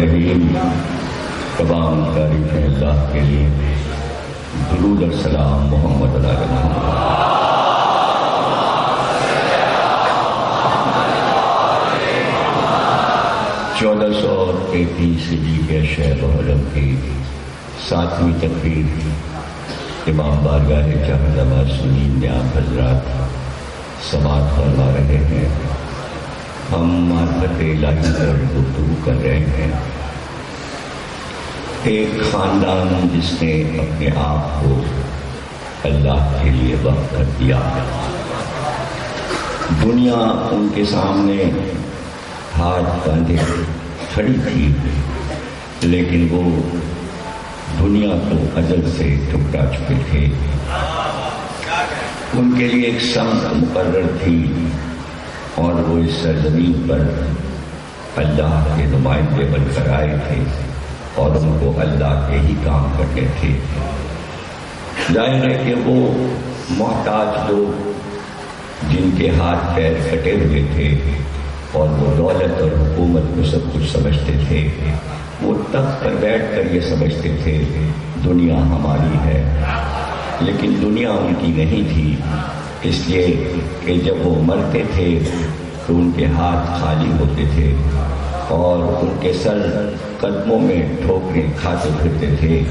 الرحیم. تمام تعریفیں اللہ کے لیے. درود السلام محمد علی محمد. 1433 ہجری کے شہ محرم کی 7ویں تقریر امام بارگاہ جہاں معصومین نیاب حضرات سماعت فرما رہے ہیں. ہم معرفت الہی پر گفتگو کر رہے ہیں. ایک خاندان جس نے اپنے آپ کو اللہ کے لیے وقف کر دیا. دنیا ان کے سامنے ہاتھ باندھے کھڑی تھی، لیکن وہ دنیا کو ازل سے ٹھکرا چکے تھے. ان کے لیے ایک سمت مقرر تھی اور وہ اس سرزمین پر اللہ کے نمائندے بن کر آئے تھے اور ان کو اللہ کے ہی کام کرنے تھے. ظاہر ہے کہ وہ محتاج لوگ جن کے ہاتھ پیر کٹے ہوئے تھے اور وہ دولت اور حکومت کو سب کچھ سمجھتے تھے، وہ تخت پر بیٹھ کر یہ سمجھتے تھے دنیا ہماری ہے. لیکن دنیا ان کی نہیں تھی، اس لیے کہ جب وہ مرتے تھے تو ان کے ہاتھ خالی ہوتے تھے اور ان کے سر قدموں میں ٹھوکریں کھاتے پھرتے تھے.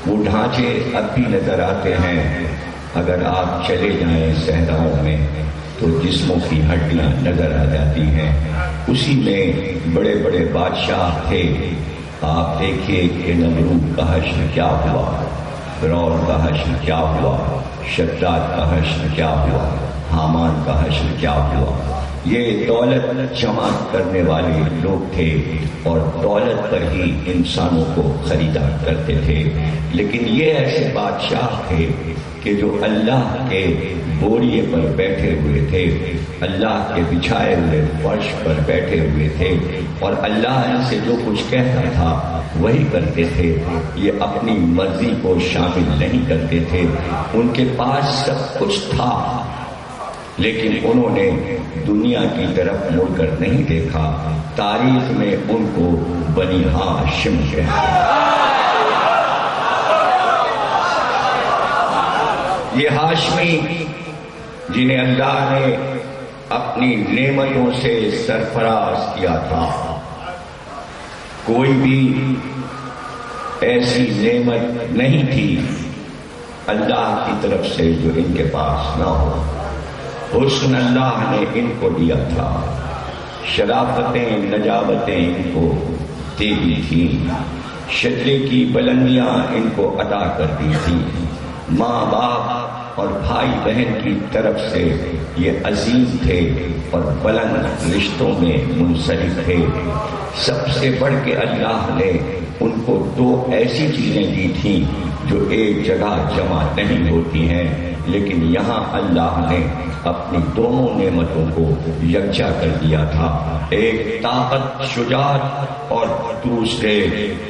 وہ ڈھانچے اب بھی نظر آتے ہیں. اگر آپ چلے جائیں صحراؤں میں تو جسموں کی ہڈیاں نظر آ جاتی ہیں. اسی میں بڑے بڑے بادشاہ تھے. آپ دیکھیے کہ نمرود کا حشر کیا ہوا، فرعون کا حشر کیا ہوا، شداد کا حشر کیا ہوا، حامان کا حشر کیا ہوا. یہ دولت جمع کرنے والے لوگ تھے اور دولت پر ہی انسانوں کو خریدا کرتے تھے. لیکن یہ ایسے بادشاہ تھے کہ جو اللہ کے بوریے پر بیٹھے ہوئے تھے، اللہ کے بچھائے ہوئے فرش پر بیٹھے ہوئے تھے اور اللہ ان سے جو کچھ کہتا تھا وہی کرتے تھے. یہ اپنی مرضی کو شامل نہیں کرتے تھے. ان کے پاس سب کچھ تھا لیکن انہوں نے دنیا کی طرف مڑ کر نہیں دیکھا. تاریخ میں ان کو بنی ہاشم کہتے ہیں. یہ ہاشمی جنہیں اللہ نے اپنی نعمتوں سے سرفراز کیا تھا. کوئی بھی ایسی نعمت نہیں تھی اللہ کی طرف سے جو ان کے پاس نہ ہو. حسن اللہ نے ان کو دیا تھا، شرافتیں نجابتیں ان کو دے دی تھیں، شجرے کی بلندیاں ان کو عطا کر دی تھی. ماں باپ اور بھائی بہن کی طرف سے یہ عظیم تھے اور بلند رشتوں میں منسلک تھے. سب سے بڑھ کے اللہ نے ان کو 2 ایسی چیزیں دی تھیں جو ایک جگہ جمع نہیں ہوتی ہیں، لیکن یہاں اللہ نے اپنی دونوں نعمتوں کو یکجا کر دیا تھا. ایک طاقت شجاعت اور دوسرے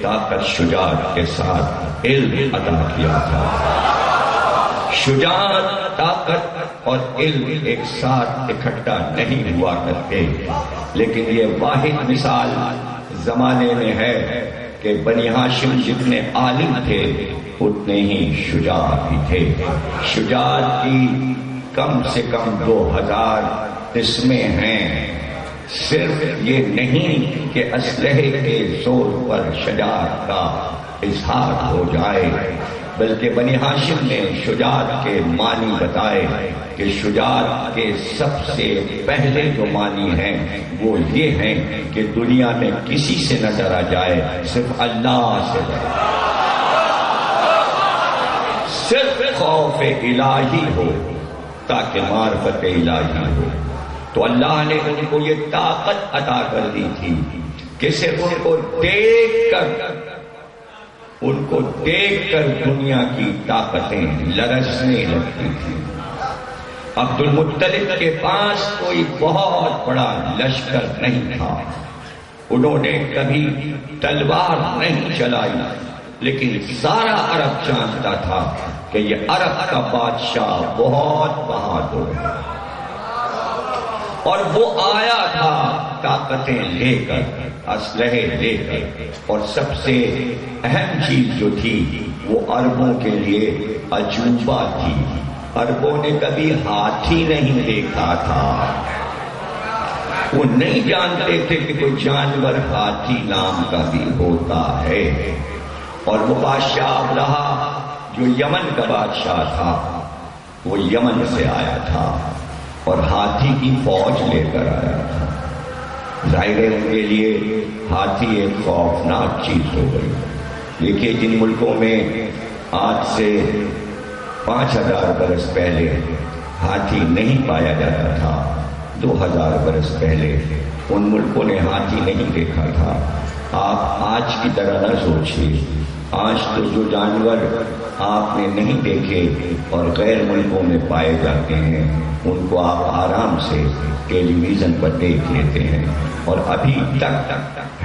طاقت شجاعت کے ساتھ علم عطا کیا تھا. شجاعت، طاقت اور علم ایک ساتھ اکٹھا نہیں ہوا کرتے، لیکن یہ واحد مثال زمانے میں ہے کہ بنی ہاشم جتنے عالم تھے اتنے ہی شجاع بھی تھے. شجاعت کی کم سے کم 2000 قسمیں ہیں. صرف یہ نہیں کہ اسلحے کے زور پر شجاعت کا اظہار ہو جائے، بلکہ بنی ہاشم نے شجاعت کے معنی بتائے کہ شجاعت کے سب سے پہلے جو معنی ہیں وہ یہ ہیں کہ دنیا میں کسی سے نہ ڈرا جائے، صرف اللہ سے ڈرا، صرف خوف الہی ہو تاکہ معرفت الہی ہو. تو اللہ نے ان کو یہ طاقت عطا کر دی تھی کہ صرف ان کو دیکھ کر دنیا کی طاقتیں لرزنے لگتی تھیں. عبد المطلب کے پاس کوئی بہت بڑا لشکر نہیں تھا، انہوں نے کبھی تلوار نہیں چلائی، لیکن سارا عرب جانتا تھا کہ یہ عرب کا بادشاہ بہت بہادر ہے. اور وہ آیا تھا طاقتیں لے کر، اسلحے لے کر، اور سب سے اہم چیز جو تھی وہ عربوں کے لیے عجوبہ تھی۔ عربوں نے کبھی ہاتھی نہیں دیکھا تھا، وہ نہیں جانتے تھے کہ کوئی جانور ہاتھی نام کا بھی ہوتا ہے۔ اور وہ بادشاہ رہا جو یمن کا بادشاہ تھا، وہ یمن سے آیا تھا اور ہاتھی کی فوج لے کر آیا تھا۔ ظاہر ہے ان کے لیے ہاتھی ایک خوفناک چیز ہو گئی۔ دیکھیے جن ملکوں میں آج سے 5000 برس پہلے ہاتھی نہیں پایا جاتا تھا، 2000 برس پہلے ان ملکوں نے ہاتھی نہیں دیکھا تھا۔ آپ آج کی طرح نہ سوچیے، آج تو جو جانور آپ نے نہیں دیکھے اور غیر ملکوں میں پائے جاتے ہیں ان کو آپ آرام سے ٹیلی ویژن پر دیکھ لیتے ہیں، اور ابھی تک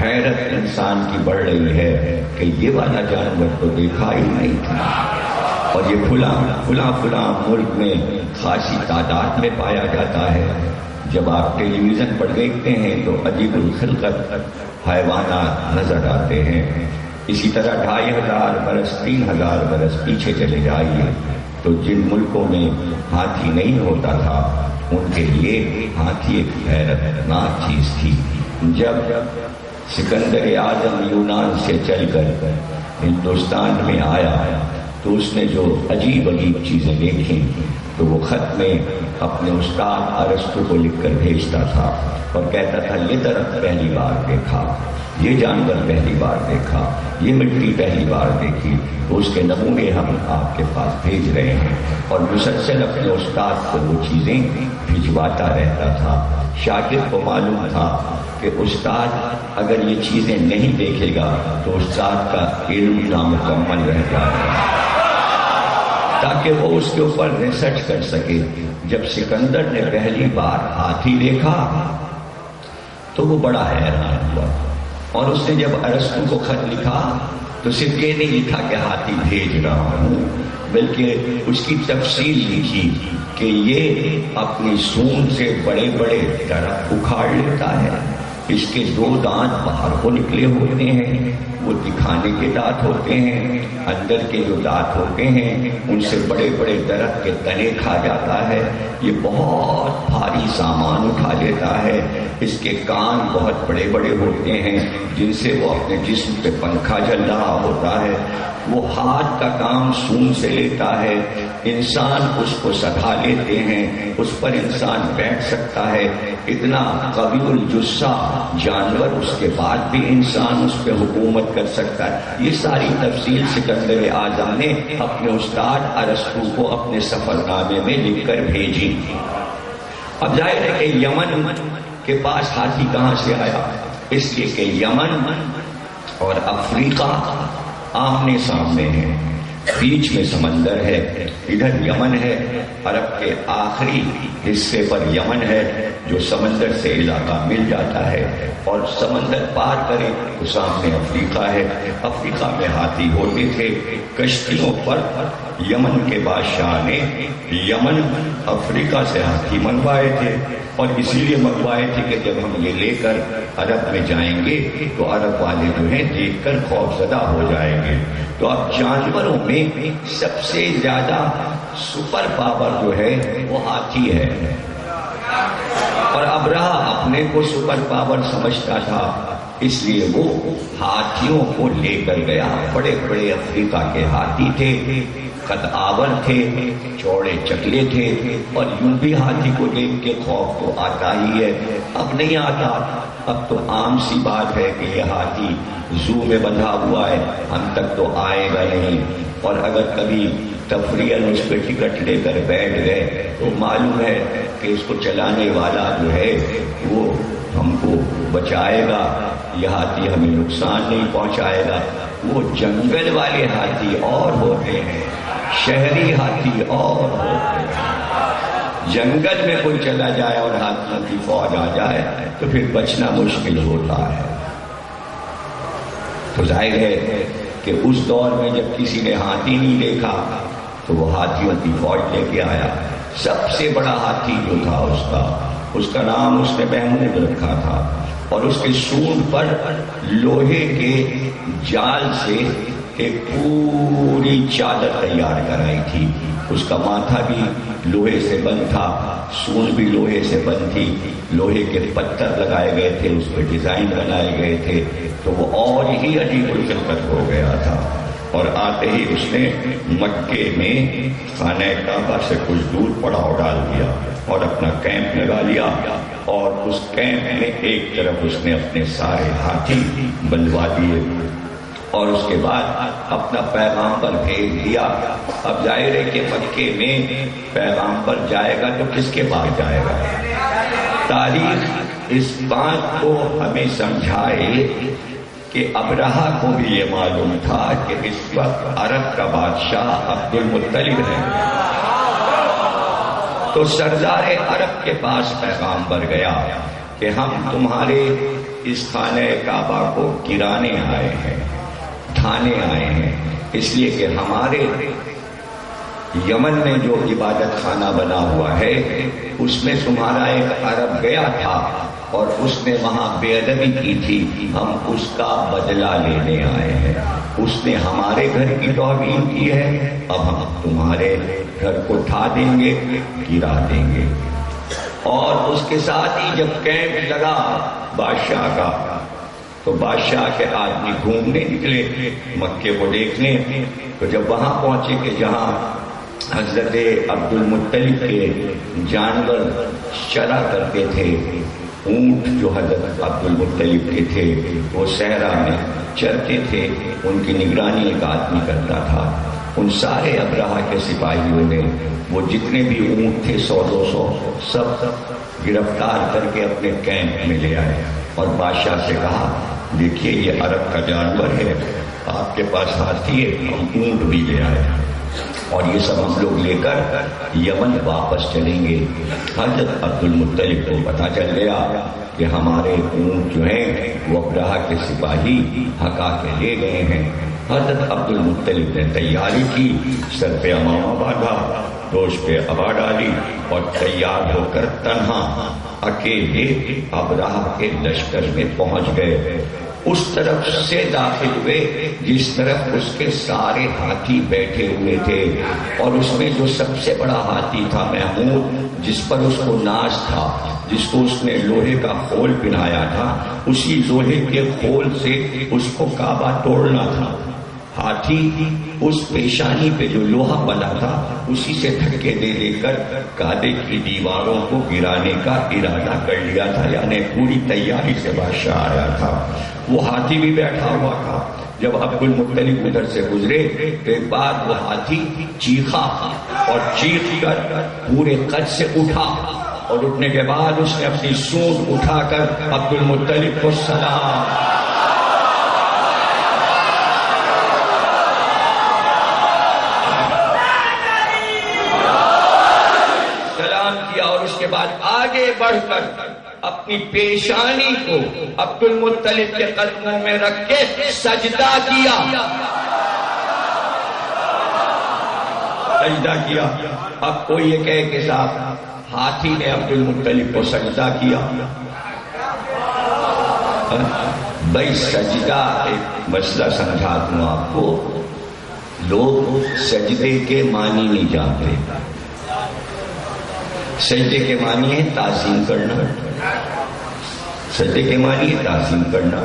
حیرت انسان کی بڑھ رہی ہے کہ یہ والا جانور تو دیکھا ہی نہیں تھا، اور یہ فلاں ملک میں خاصی تعداد میں پایا جاتا ہے۔ جب آپ ٹیلی ویژن پر دیکھتے ہیں تو عجیب الخلقت حیوانات نظر آتے ہیں۔ اسی طرح 2500 برس 3000 برس پیچھے چلے جائیے تو جن ملکوں میں ہاتھی نہیں ہوتا تھا ان کے لیے ہاتھی ایک حیرتناک چیز تھی۔ جب سکندر اعظم یونان سے چل کر ہندوستان میں آیا تو اس نے جو عجیب چیزیں دیکھی تو وہ خط میں اپنے استاد ارسطو کو لکھ کر بھیجتا تھا اور کہتا تھا یہ درخت پہلی بار دیکھا، یہ جانور پہلی بار دیکھا، یہ مٹی پہلی بار دیکھی، تو اس کے نمونے ہم آپ کے پاس بھیج رہے ہیں، اور مسلسل اپنے استاد کو وہ چیزیں بھجواتا رہتا تھا۔ شاگرد کو معلوم تھا کہ استاد اگر یہ چیزیں نہیں دیکھے گا تو استاد کا علم نامکمل رہ جائے گا، تاکہ وہ اس کے اوپر ریسرچ کر سکے۔ جب سکندر نے پہلی بار ہاتھی دیکھا تو وہ بڑا حیران ہوا، اور اس نے جب ارسطو کو خط لکھا تو صرف یہ نہیں لکھا کہ ہاتھی بھیج رہا ہوں، بلکہ اس کی تفصیل لکھی کہ یہ اپنی سونڈ سے بڑے بڑے درخت اکھاڑ لیتا ہے، اس کے 2 دانت باہر کو نکلے ہوتے ہیں، وہ دکھانے کے دانت ہوتے ہیں، اندر کے جو دانت ہوتے ہیں ان سے بڑے بڑے درخت کے تنے کھا جاتا ہے، یہ بہت بھاری سامان اٹھا لیتا ہے، اس کے کان بہت بڑے بڑے ہوتے ہیں جن سے وہ اپنے جسم پہ پنکھا چل رہا ہوتا ہے، وہ ہاتھ کا کام سونڈ سے لیتا ہے، انسان اس کو سدھا لیتے ہیں، اس پر انسان بیٹھ سکتا ہے، اتنا قوی الجثہ جانور، اس کے بعد بھی انسان اس پہ حکومت کر سکتا ہے۔ یہ ساری تفصیل سکندر اعظم نے اپنے استاد ارسطو کو اپنے سفر نامے میں لکھ کر بھیجی۔ اب ظاہر ہے کہ یمن کے پاس ہاتھی کہاں سے آیا؟ اس لیے کہ یمن اور افریقہ آمنے سامنے ہیں، بیچ میں سمندر ہے، ادھر یمن ہے، عرب کے آخری حصے پر یمن ہے جو سمندر سے علاقہ مل جاتا ہے، اور سمندر پار کرے تو سامنے افریقہ ہے۔ افریقہ میں ہاتھی ہوتے تھے کشتیوں پر، یمن کے بادشاہ نے یمن افریقہ سے ہاتھی منگوائے تھے، اور اسی لیے منگوائے تھے کہ جب ہم یہ لے کر عرب میں جائیں گے تو عرب والے جو ہیں دیکھ کر خوف زدہ ہو جائیں گے۔ تو اب جانوروں میں سب سے زیادہ سپر پاور جو ہے وہ ہاتھی ہے، اور ابرہہ اپنے کو سپر پاور سمجھتا تھا، اس لیے وہ ہاتھیوں کو لے کر گیا۔ بڑے بڑے افریقہ کے ہاتھی تھے، قد آور تھے، چوڑے چکلے تھے، اور یوں بھی ہاتھی کو دیکھ کے خوف تو آتا ہی ہے۔ اب نہیں آتا، اب تو عام سی بات ہے کہ یہ ہاتھی زو میں بندھا ہوا ہے، ہم تک تو آئے گا نہیں، اور اگر کبھی تفریحاً اس پہ ٹکٹ لے کر بیٹھ گئے تو معلوم ہے کہ اس کو چلانے والا جو ہے وہ ہم کو بچائے گا، یہ ہاتھی ہمیں نقصان نہیں پہنچائے گا۔ وہ جنگل والے ہاتھی اور ہوتے ہیں، شہری ہاتھی اور ہوتے ہیں۔ جنگل میں کوئی چلا جائے اور ہاتھیوں کی فوج آ جائے تو پھر بچنا مشکل ہوتا ہے۔ تو ظاہر ہے کہ اس دور میں جب کسی نے ہاتھی نہیں دیکھا تو وہ ہاتھیوں کی فوج لے کے آیا۔ سب سے بڑا ہاتھی جو تھا اس کا اس کا نام اس نے محمود رکھا تھا، اور اس کے سونڈ پر لوہے کے جال سے ایک پوری چادر تیار کرائی تھی. اس کا ماتھا بھی لوہے سے بند تھا، سونڈ بھی لوہے سے بند تھی، لوہے کے پتھر لگائے گئے تھے، اس پہ ڈیزائن بنائے گئے تھے، تو وہ اور ہی عجیب الخلقت ہو گیا تھا. اور آتے ہی اس نے مکے میں خانہ کعبہ سے کچھ دور پڑاؤ ڈال دیا اور اپنا کیمپ لگا لیا، اور اس کیمپ میں ایک طرف اس نے اپنے سارے ہاتھی بندوا دیے، اور اس کے بعد اپنا پیغامبر بھیج دیا. اب ظاہر ہے کہ مکے میں پیغامبر جائے گا تو کس کے پاس جائے گا؟ تاریخ اس بات کو ہمیں سمجھائے کہ ابرہہ کو بھی یہ معلوم تھا کہ اس وقت عرب کا بادشاہ عبد المطلب ہے، تو سردار عرب کے پاس پیغامبر گیا کہ ہم تمہارے اس خانہ کعبہ کو گرانے آئے ہیں، ڈھانے آئے ہیں، اس لیے کہ ہمارے یمن میں جو عبادت خانہ بنا ہوا ہے اس میں تمہارا ایک عرب گیا تھا اور اس نے وہاں بے ادبی کی تھی، ہم اس کا بدلہ لینے آئے ہیں. اس نے ہمارے گھر کی توہین کی ہے، اب ہم تمہارے گھر کو ڈھا دیں گے، گرا دیں گے. اور اس کے ساتھ ہی جب کیمپ لگا بادشاہ کا تو بادشاہ کے آدمی گھومنے نکلے مکے کو دیکھنے. تو جب وہاں پہنچے کہ جہاں حضرت عبد المطلب کے جانور چرا کرتے تھے، اونٹ جو حضرت عبد المطلب کے تھے وہ صحرا میں چرتے تھے، ان کی نگرانی ایک آدمی کرتا تھا. ان سارے ابرہہ کے سپاہیوں نے وہ جتنے بھی اونٹ تھے 100-200 سب گرفتار کر کے اپنے کیمپ میں لے آئے اور بادشاہ سے کہا دیکھیے یہ عرب کا جانور ہے، آپ کے پاس ہاتھی ہے، ہم اونٹ بھی لے آئے اور یہ سب ہم لوگ لے کر یمن واپس چلیں گے. حضرت عبد المطلب کو پتہ چل گیا کہ ہمارے اونٹ جو ہیں وہ ابرہہ کے سپاہی ہکا کے لے گئے ہیں. حضرت عبد المطلب نے تیاری کی، سر پہ امامہ باندھا، دوش پہ ابا ڈالی اور تیار ہو کر تنہا اکیلے ابرہہ کے لشکر میں پہنچ گئے. اس طرف سے داخل ہوئے جس طرف اس کے سارے ہاتھی بیٹھے ہوئے تھے، اور اس میں جو سب سے بڑا ہاتھی تھا محمود، جس پر اس کو ناز تھا، جس کو اس نے لوہے کا خول پہنایا تھا، اسی لوہے کے خول سے اس کو کعبہ توڑنا تھا. ہاتھی اس پیشانی پہ جو لوہا بنا تھا اسی سے دھکے دے دے کر کعبے کی دیواروں کو گرانے کا ارادہ کر لیا تھا، یعنی پوری تیاری سے بادشاہ آیا تھا. وہ ہاتھی بھی بیٹھا ہوا تھا. جب عبد المطلب ادھر سے گزرے تو ایک بار وہ ہاتھی چیخا اور چیخ کر پورے قد سے اٹھا، اور اٹھنے کے بعد اس نے اپنی سونڈ اٹھا کر عبد المطلب کو سلام کیا، اور اس کے بعد آگے بڑھ کر اپنی پیشانی کو عبد المطلب کے قدموں میں رکھ کے سجدہ کیا. سجدہ کیا. اب کوئی یہ کہے کہ صاحب ہاتھی نے عبد المطلب کو سجدہ کیا. بھائی سجدہ ایک مسئلہ سمجھا دوں آپ کو. لوگ سجدے کے معنی نہیں جانتے. سجدے کے معنی ہے تعظیم کرنا. سجدے کے معنی ہے تعظیم کرنا.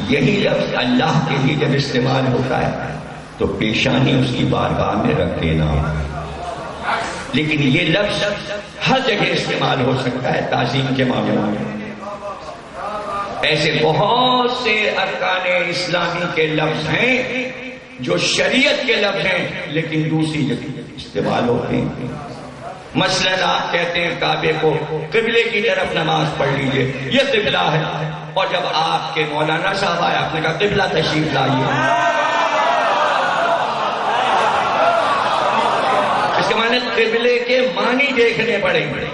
یہی لفظ اللہ کے لیے جب استعمال ہوتا ہے تو پیشانی اس کی بارگاہ میں رکھ دینا. لیکن یہ لفظ ہر جگہ استعمال ہو سکتا ہے تعظیم کے معاملے میں. ایسے بہت سے ارکان اسلامی کے لفظ ہیں جو شریعت کے لفظ ہیں لیکن دوسری جگہ استعمال ہوتے ہیں. مثلاً آپ کہتے ہیں کعبے کو قبلے کی طرف نماز پڑھ لیجئے، یہ قبلہ ہے، اور جب آپ کے مولانا صاحب آئے آپ نے کہا قبلہ تشریف لائیے، اس کے معنی قبلے کے معنی دیکھنے پڑیں گے.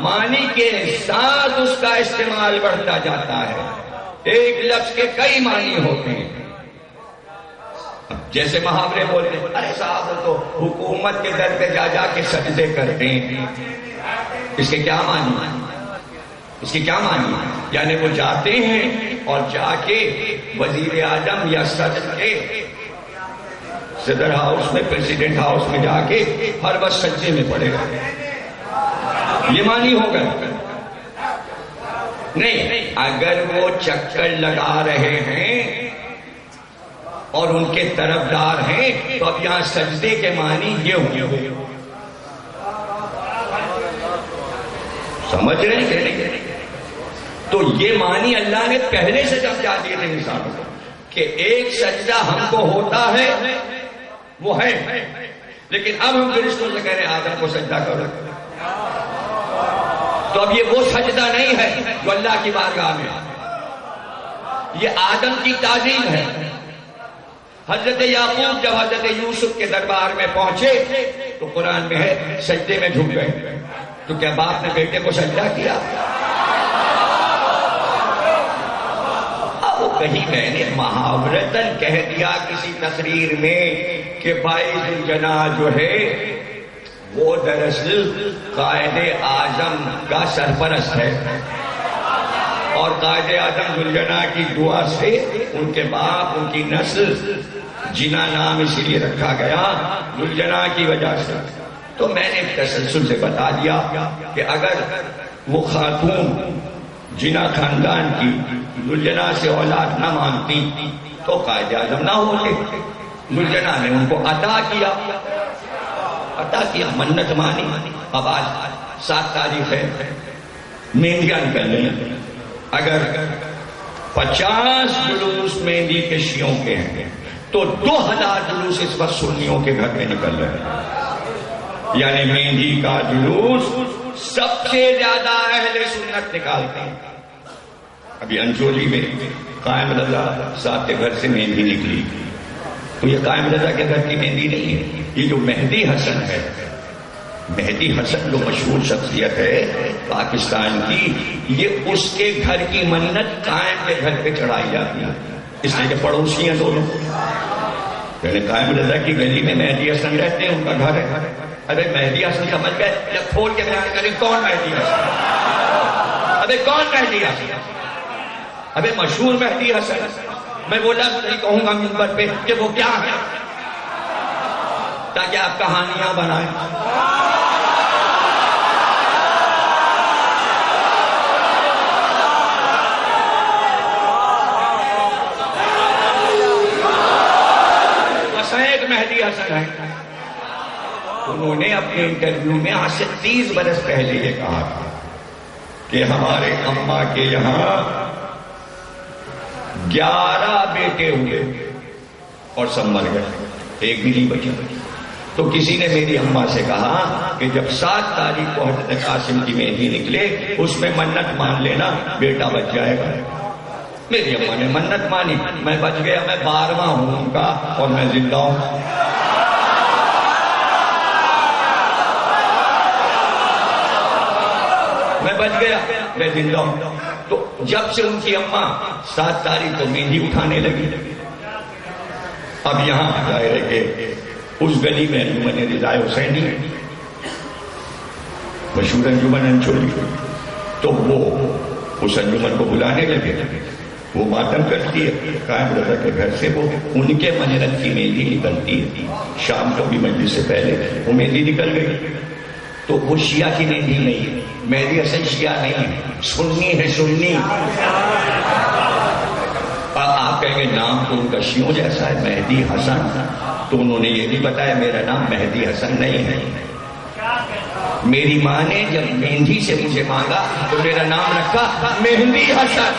معنی کے ساتھ اس کا استعمال بڑھتا جاتا ہے. ایک لفظ کے کئی معنی ہوتے ہیں. جیسے محاورے بولتے ہیں ارے صاحب تو حکومت کے در پہ جا جا کے سجدے کرتے ہیں. اس کے کیا معنی؟ اس کی کیا معنی؟ یعنی وہ جاتے ہیں اور جا کے وزیر اعظم یا صدر کے صدر ہاؤس میں، پریزیڈنٹ ہاؤس میں جا کے ہر وقت سجدے میں پڑے گا، یہ معنی ہوگا؟ نہیں، اگر وہ چکر لگا رہے ہیں اور ان کے طرفدار ہیں تو اب یہاں سجدے کے معنی یہ ہوں گے، سمجھ رہے ہیں؟ تو یہ معنی اللہ نے پہلے سے سمجھا دیے تھے انسانوں کو کہ ایک سجدہ ہم کو ہوتا ہے، وہ ہے، لیکن اب ہم فرشتوں سے کہہ رہے ہیں آدم کو سجدہ کرو، تو اب یہ وہ سجدہ نہیں ہے جو اللہ کی بارگاہ میں، یہ آدم کی تعظیم ہے۔ حضرت یعقوب جب حضرت یوسف کے دربار میں پہنچے تو قرآن میں ہے سجدے میں جھک گئے، تو کیا باپ نے بیٹے کو سجدہ کیا؟ وہ کہیں میں نے محاورتاً کہہ دیا کسی تقریر میں کہ بھائی ذوالجناح جو ہے وہ دراصل قائد اعظم کا سرپرست ہے، اور قائد اعظم ذوالجناح کی دعا سے ان کے باپ، ان کی نسل، جنا نام اسی لیے رکھا گیا ذوالجناح کی وجہ سے۔ تو میں نے تسلسل سے بتا دیا کہ اگر وہ خاتون جنا خاندان کی ذوالجناح سے اولاد نہ مانگتی تو قائد اعظم نہ ہوتے، ذوالجناح نے ان کو عطا کیا، منت مانی۔ اب آج 7 تاریخ ہے، مہندیاں نکل رہی ہیں، اگر 50 جلوس مہندی کے شیعوں کے ہیں تو 2000 جلوس اس وقت سنیوں کے گھر میں نکل رہے ہیں، یعنی مہندی کا جلوس سب سے زیادہ اہل سنت نکالتے ہیں۔ ابھی انجولی میں قائم رضا صاحب کے گھر سے مہندی نکلی، تو یہ قائم رضا کے گھر کی مہندی نہیں ہے، یہ جو مہدی حسن ہے، مہدی حسن جو مشہور شخصیت ہے پاکستان کی، یہ اس کے گھر کی منت قائم کے گھر پہ چڑھائی جاتی ہے، اس لیے کہ پڑوسی ہیں دونوں، یعنی قائم رضا کی گلی میں مہدی حسن رہتے ہیں، ان کا گھر ہے۔ ارے مہدی حسن سمجھ گئے؟ جب کھول کے بیان کریں کون مہدی حسن؟ ابے کون مہدی حسن؟ ابے مشہور مہدی حسن، میں وہ لفظ نہیں کہوں گا منبر پہ کہ وہ کیا ہے، تاکہ آپ کہانیاں بنائیں۔ ایک مہدی حسن ہے، انہوں نے اپنے انٹرویو میں آج سے 30 برس پہلے یہ کہا تھا کہ ہمارے اماں کے یہاں 11 بیٹے ہوئے اور سب مر گئے، ایک بھی نہیں بچا۔ تو کسی نے میری اماں سے کہا کہ جب 7 تاریخ کو حضرت قاسم کی مہندی نکلے اس میں منت مان لینا، بیٹا بچ جائے گا۔ میری اماں نے منت مانی، میں بچ گیا، میں 12واں ہوں ان کا اور میں زندہ ہوں۔ میں بچ گیا، میں زندہ ہوں۔ تو جب سے ان کی اماں 7 تاریخ کو مہندی اٹھانے لگی، اب یہاں ظاہر ہے کہ اس گلی میں انجمن رضا حسینی مشہور انجمن انچولی، تو وہ اس انجمن کو بلانے لگے، وہ ماتم کرتی ہے قائم رضا کے گھر سے، وہ ان کے منت کی مہندی نکلتی ہے، شام کو بھی مجلس سے پہلے وہ مہندی نکل گئی، تو وہ شیعہ کی مہندی نہیں ہے، مہدی حسن شیعہ نہیں ہے، سنی ہے، سنی۔ آپ کہیں گے نام تو ان کا شیعوں جیسا ہے مہدی حسن، تو انہوں نے یہ بھی بتایا میرا نام مہدی حسن نہیں ہے، میری ماں نے جب مہندی سے مجھے مانگا تو میرا نام رکھا مہندی حسن۔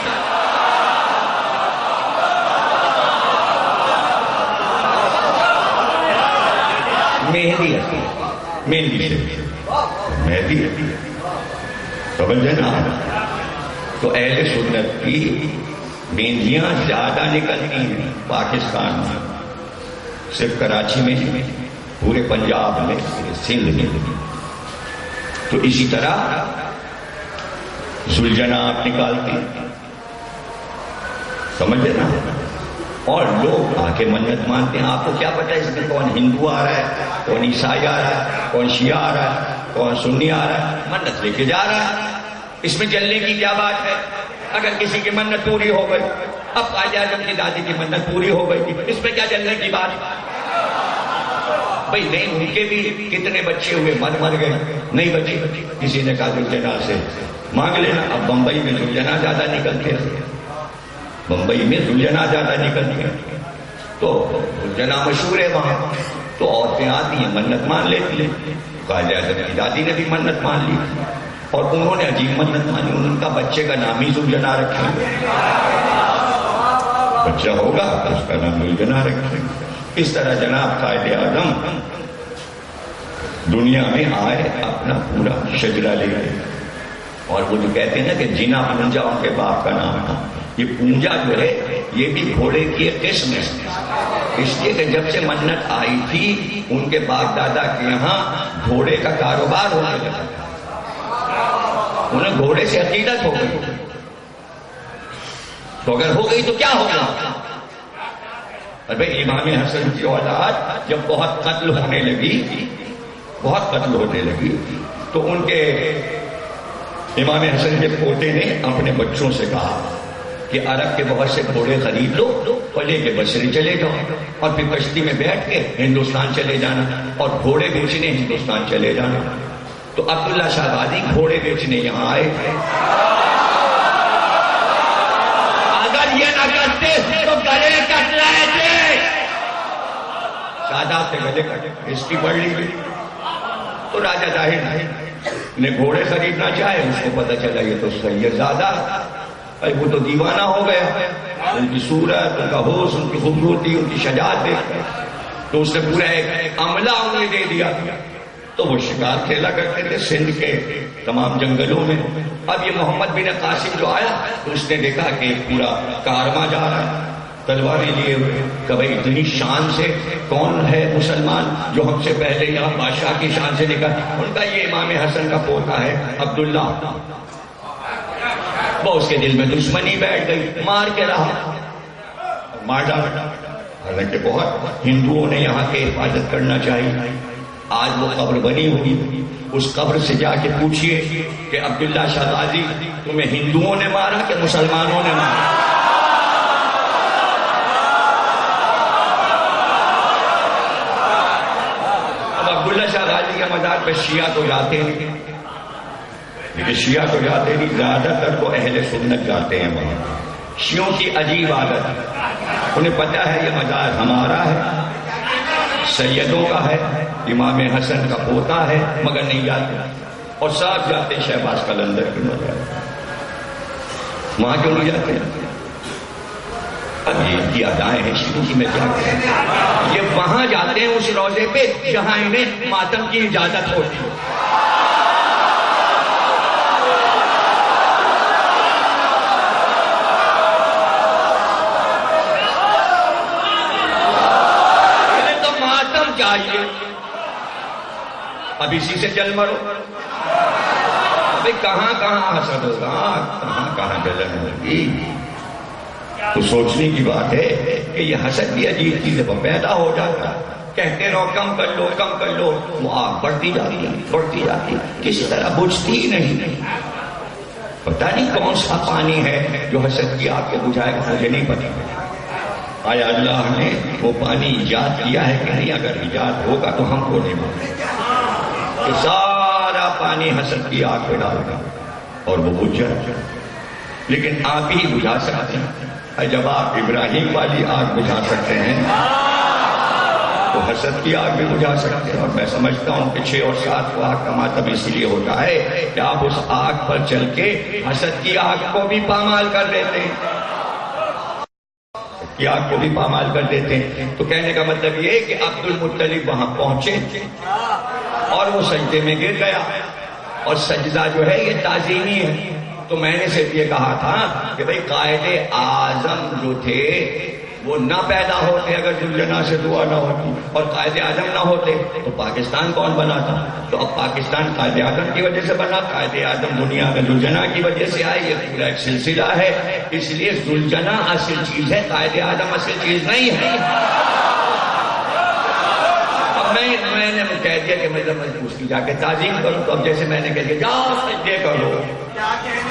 مہندی حسن، مہندی سے مہندی سمجھے نا؟ تو اہل سنت کی مہندیاں زیادہ نکلتی ہیں پاکستان میں، صرف کراچی میں نہیں، پورے پنجاب میں، سندھ میں۔ تو اسی طرح ذوالجناح آپ نکالتے ہیں، سمجھے نا؟ اور لوگ آ کے منت مانتے ہیں۔ آپ کو کیا پتا ہے اس میں کون ہندو آ رہا ہے، کون عیسائی آ رہا ہے، کون شیعہ آ رہا ہے؟ کون سنی آ رہا ہے؟ منت لے کے جا رہا ہے، اس میں جلنے کی کیا بات ہے؟ اگر کسی کی منت پوری ہو گئی، اب قائد اعظم کی دادی کی منت پوری ہو گئی تھی، اس میں کیا جلنے کی بات؟ بھائی نہیں، ان کے بھی کتنے بچے ہوئے، مر گئے، نہیں بچے، کسی نے کہا ذوالجناح سے مانگ لینا۔ اب بمبئی میں ذوالجناح زیادہ نکلتے ہیں، بمبئی میں ذوالجناح زیادہ نکلتے ہیں، تو ذوالجناح مشہور ہے وہاں، تو عورتیں آتی ہیں منت مان لیتی ہیں۔ قائد اعظم کی دادی نے بھی منت مان لی اور انہوں نے عجیب منت مانی، ان کا بچے کا نام ہی ذوالجناح رکھیں گے، بچہ ہوگا تو اس کا نام ذوالجناح رکھیں گے۔ اس طرح جناب قائد اعظم دنیا میں آئے، اپنا پورا شجرہ لے گئے، اور وہ جو کہتے ہیں نا کہ جنا پونجا ان کے باپ کا نام تھا، یہ پونجا جو ہے یہ بھی گھوڑے کی ایک قسم ہے، اس لیے کہ جب سے منت آئی تھی ان کے باپ دادا کے یہاں گھوڑے کا کاروبار ہونے لگا، انہیں گھوڑے سے عقیدت ہو گئی، تو اگر ہو گئی تو کیا ہوگا؟ ارے امام حسن کی اولاد جب بہت قتل ہونے لگی، بہت قتل ہونے لگی، تو ان کے امام حسن کے پوتے نے اپنے بچوں سے کہا کہ عرب کے بہت سے گھوڑے خرید لو اور لے کے بصرے چلے جاؤ، اور پھر کشتی میں بیٹھ کے ہندوستان چلے جانا اور گھوڑے بیچنے ہندوستان چلے جانا۔ تو عبداللہ شاہ غازی گھوڑے بیچنے یہاں آئے، اگر یہ نہ کرتے تو گلے کٹ رہے تھے، شاداب سے گلے کٹے، ہسٹری پڑھ لی۔ تو راجہ ظاہر نے گھوڑے خریدنا چاہے، اس کو پتہ چلا یہ تو سید زادہ، وہ تو دیوانہ ہو گیا، ان کی صورت، ان کا ہوش، ان کی خوبصورتی، ان کی شجاعت دیکھ کر تو اس نے پورا ایک عملہ انہیں دے دیا۔ تو وہ شکار کھیلا کرتے تھے سندھ کے تمام جنگلوں میں۔ اب یہ محمد بن قاسم جو آیا تو اس نے دیکھا کہ پورا کارواں جا رہا ہے تلواریں لیے ہوئے، کہ بھائی اتنی شان سے کون ہے مسلمان جو ہم سے پہلے یہاں بادشاہ کی شان سے نکلا؟ ان کا یہ امام حسن کا پوتا ہے عبداللہ۔ وہ اس کے دل میں دشمنی بیٹھ گئی، مار کے رہا، مار ڈالا۔ حالانکہ بہت ہندوؤں نے یہاں کے حفاظت کرنا چاہیے۔ آج وہ قبر بنی ہوئی، اس قبر سے جا کے پوچھئے کہ عبداللہ شاہ غازی تمہیں ہندوؤں نے مارا کہ مسلمانوں نے مارا؟ اب عبداللہ شاہ غازی کے مزار پہ شیعہ تو جاتے ہیں، لیکن شیعہ تو جاتے نہیں، زیادہ تر تو اہل سنت جاتے ہیں وہاں۔ شیعوں کی عجیب عادت ہے، انہیں پتا ہے یہ مزار ہمارا ہے، سیدوں کا ہے، امام حسن کا پوتا ہے، مگر نہیں جاتے، اور ساتھ جاتے شہباز قلندر کے مزار۔ وہاں کیوں نہیں جاتے؟ اب یہ کی ادائیں ہیں شیعوں کی، میں کیا کروں؟ یہ وہاں جاتے ہیں اس روضے پہ جہاں انہیں ماتم کی اجازت ہوتی ہے۔ اب اسی سے چل مرو، ابھی کہاں کہاں حسد ہوگا، کہاں کہاں جلن ہوگی۔ تو سوچنے کی بات ہے کہ یہ حسد بھی عجیب چیز ہے، وہ پیدا ہو جاتا، کہتے رہو کم کر لو کم کر لو، وہ آگ بڑھتی جاتی ہے بڑھتی جاتی ہے، کسی طرح بجھتی ہی نہیں۔ پتہ نہیں کون سا پانی ہے جو حسد کی آگ کے بجھائے گا، مجھے نہیں پتا۔ آیا اللہ نے وہ پانی ایجاد کیا ہے کہ نہیں؟ اگر ایجاد ہوگا تو ہم کو نہیں مانیں گے کہ سارا پانی حسد کی آگ پہ ڈال گا اور وہ بجھ جائے، لیکن آپ ہی بجھا سکتے ہیں۔ جب آپ ابراہیم والی آگ بجھا سکتے ہیں تو حسد کی آگ بھی بجھا سکتے ہیں۔ اور میں سمجھتا ہوں کہ 6 اور 7 کو آگ کا ماتم اس لیے ہوتا ہے کہ آپ اس آگ پر چل کے حسد کی آگ کو بھی پامال کر دیتے ہیں، کی آگ کو بھی پامال کر دیتے ہیں۔ تو کہنے کا مطلب یہ ہے کہ عبد المطلب وہاں پہنچے اور وہ سجدے میں گر گیا، اور سجدہ جو ہے یہ تعظیمی ہے۔ تو میں نے صرف یہ کہا تھا کہ بھئی قائد اعظم جو تھے وہ نہ پیدا ہوتے اگر ذوالجناح سے دعا نہ ہوتی، اور قائد اعظم نہ ہوتے تو پاکستان کون بنا تھا؟ تو اب پاکستان قائد اعظم کی وجہ سے بنا، قائد اعظم دنیا میں ذوالجناح کی وجہ سے آئے، یہ پورا ایک سلسلہ ہے۔ اس لیے ذوالجناح اصل چیز ہے، قائد اعظم اصل چیز نہیں ہے۔ اب میں نے کہہ دیا کہ مطلب اس کی جا کے تعظیم کروں، تو اب جیسے میں نے کہہ دیا جاؤ سجدے کرو،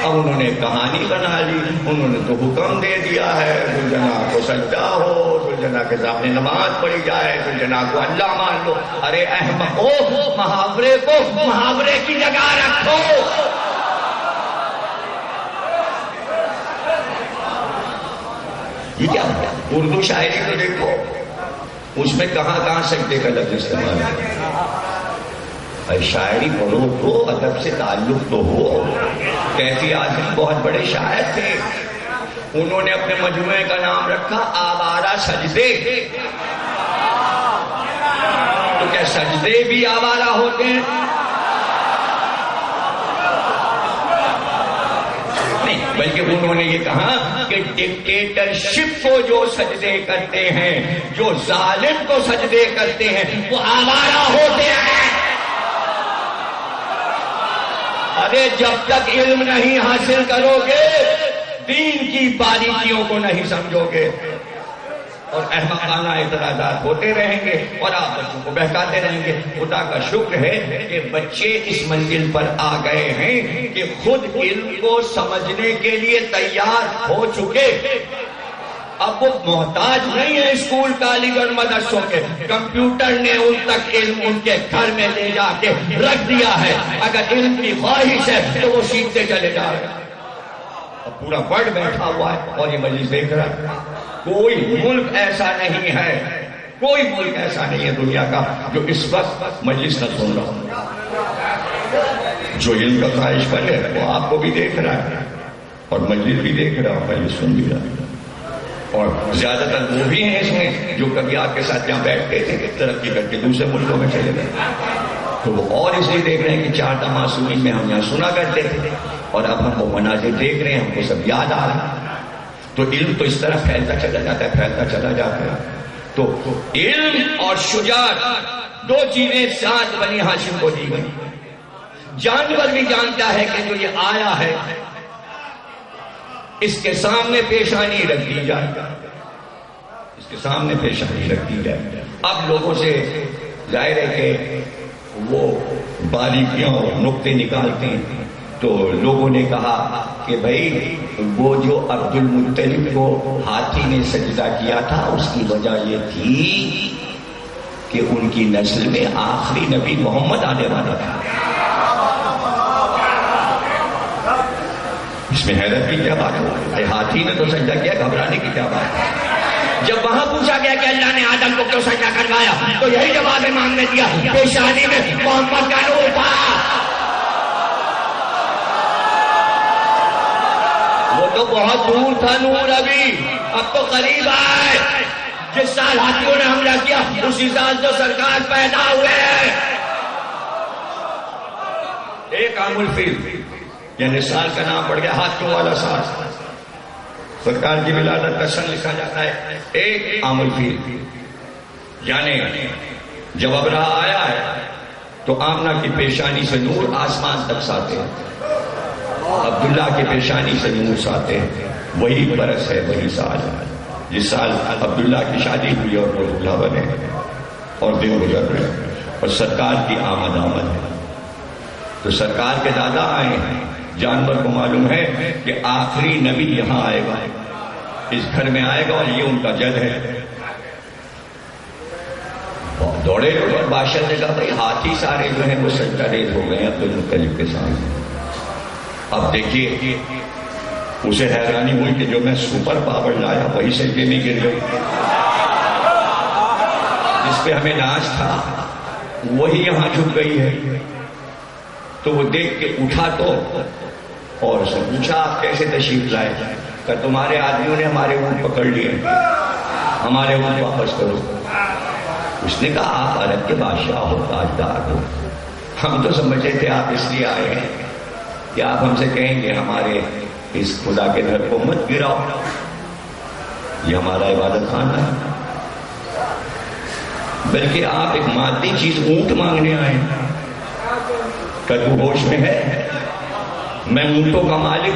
اب انہوں نے کہانی بنا لی، انہوں نے تو حکم دے دیا ہے سلجنا کو سجدہ ہو، سلجنا کے سامنے نماز پڑھی جائے، سلجنا کو اللہ مان لو۔ ارے احمقو، محاورے کو محاورے کی جگہ رکھو۔ یہ کیا اردو شاعری کو دیکھو، اس میں کہاں کہاں سجدے کا لفظ استعمال ہے۔ شاعری پڑھو تو ادب سے تعلق تو ہو۔ کیفی اعظم بہت بڑے شاعر تھے، انہوں نے اپنے مجموعے کا نام رکھا آوارہ سجدے۔ تو کیا سجدے بھی آوارہ ہوتے ہیں؟ نہیں، بلکہ انہوں نے یہ کہا کہ ڈکٹیٹرشپ کو جو سجدے کرتے ہیں، جو ظالم کو سجدے کرتے ہیں، وہ آوارہ ہوتے ہیں۔ ارے جب تک علم نہیں حاصل کرو گے، دین کی باریکیوں کو نہیں سمجھو گے، اور احمقانہ اعتراضات ہوتے رہیں گے اور آپ بچوں کو بہکاتے رہیں گے۔ خدا کا شکر ہے کہ بچے اس منزل پر آ گئے ہیں کہ خود علم کو سمجھنے کے لیے تیار ہو چکے۔ اب وہ محتاج نہیں ہے اسکول کالج اور مدرسوں کے، کمپیوٹر نے ان تک علم ان کے گھر میں لے جا کے رکھ دیا ہے۔ اگر علم کی خواہش ہے تو وہ سیکھتے چلے جا رہے ہیں۔ اب پورا ورلڈ بیٹھا ہوا ہے اور یہ مجلس دیکھ رہا ہے۔ کوئی ملک ایسا نہیں ہے، کوئی ملک ایسا نہیں ہے دنیا کا جو اس وقت مجلس نہ سن رہا ہو۔ جو علم کا خواہش کرے وہ آپ کو بھی دیکھ رہا ہے اور مجلس بھی دیکھ رہا ہے، مجلس سن بھی رہا ہے۔ اور زیادہ تر وہ بھی ہیں اس میں جو کبھی آپ کے ساتھ جہاں بیٹھتے تھے ترقی کر کے دوسرے ملکوں میں چلے گئے، تو وہ اور اس لیے دیکھ رہے ہیں کہ 4 معصومین میں ہم یہاں سنا کرتے تھے اور اب ہم وہ مناظر دیکھ رہے ہیں، ہم کو سب یاد آ رہا ہے۔ تو علم تو اس طرح پھیلتا چلا جاتا ہے، پھیلتا چلا جاتا ہے۔ تو علم اور شجاعت 2 چیزیں ساتھ بنی ہاشم کو دی گئی۔ جانور بھی جانتا ہے کہ جو یہ آیا ہے اس کے سامنے پیشانی رکھ دی جائے، اس کے سامنے پیشانی رکھ دی جائے۔ اب لوگوں سے ظاہر ہے کہ وہ باریکیاں اور نقطے نکالتے ہیں، تو لوگوں نے کہا کہ بھائی وہ جو عبد المطلب کو ہاتھی نے سجدہ کیا تھا اس کی وجہ یہ تھی کہ ان کی نسل میں آخری نبی محمد آنے والا تھا۔ اس میں حیرت کی کیا بات ہے؟ ہاتھی نے تو سجدہ کیا، گھبرانے کی کیا بات ہے؟ جب وہاں پوچھا گیا کہ اللہ نے آدم کو کیوں سجدہ کروایا تو یہی جواب امام نے دیا، پیشانی میں محمد کا نور تھا۔ وہ تو بہت دور تھا نور، ابھی اب تو قریب آئے۔ جس سال ہاتھیوں نے حملہ کیا اسی سال تو سرکار پیدا ہوئے۔ ایک عام الفیل یعنی سال کا نام پڑ گیا ہاتھیوں والا سال، سرکار کی ولادت کا سن لکھا جاتا ہے ایک عام الفیل۔ یعنی جب ابرہہ آیا ہے تو آمنہ کی پیشانی سے نور آسمان تک ساتے ہیں، عبداللہ کی پیشانی سے نور ساتے ہیں۔ وہی برس ہے، وہی سال ہے جس سال عبداللہ کی شادی ہوئی اور وہ دولہا بنے اور دن گزر رہے اور سرکار کی آمد ہے۔ تو سرکار کے دادا آئے ہیں، جانور کو معلوم ہے کہ آخری نبی یہاں آئے گا، اس گھر میں آئے گا اور یہ ان کا جد ہے۔ دوڑے اور بادشاہ نے کہا بھائی ہاتھی سارے جو ہیں وہ سجدہ ریز ہو گئے ہیں عبد المطلب کے سامنے۔ اب دیکھیے اسے حیرانی ہوئی کہ جو میں سپر پاور لایا وہی سجدے میں گر گئی، جس پہ ہمیں ناز تھا وہی یہاں جھک گئی ہے۔ تو وہ دیکھ کے اٹھا تو اور اس نے پوچھا آپ کیسے تشریف لائے؟ کہ تمہارے آدمیوں نے ہمارے اونٹ پکڑ لیے، ہمارے اونٹ واپس کرو۔ اس نے کہا آپ عرب کے بادشاہ ہو، تاجدار ہو، ہم تو سمجھے تھے آپ اس لیے آئے ہیں کہ آپ ہم سے کہیں گے ہمارے اس خدا کے گھر کو مت گراؤ، یہ ہمارا عبادت خانہ ہے، بلکہ آپ ایک مادی چیز اونٹ مانگنے آئے ہیں۔ کہ تو ہوش میں ہے؟ میں اونٹوں کا مالک،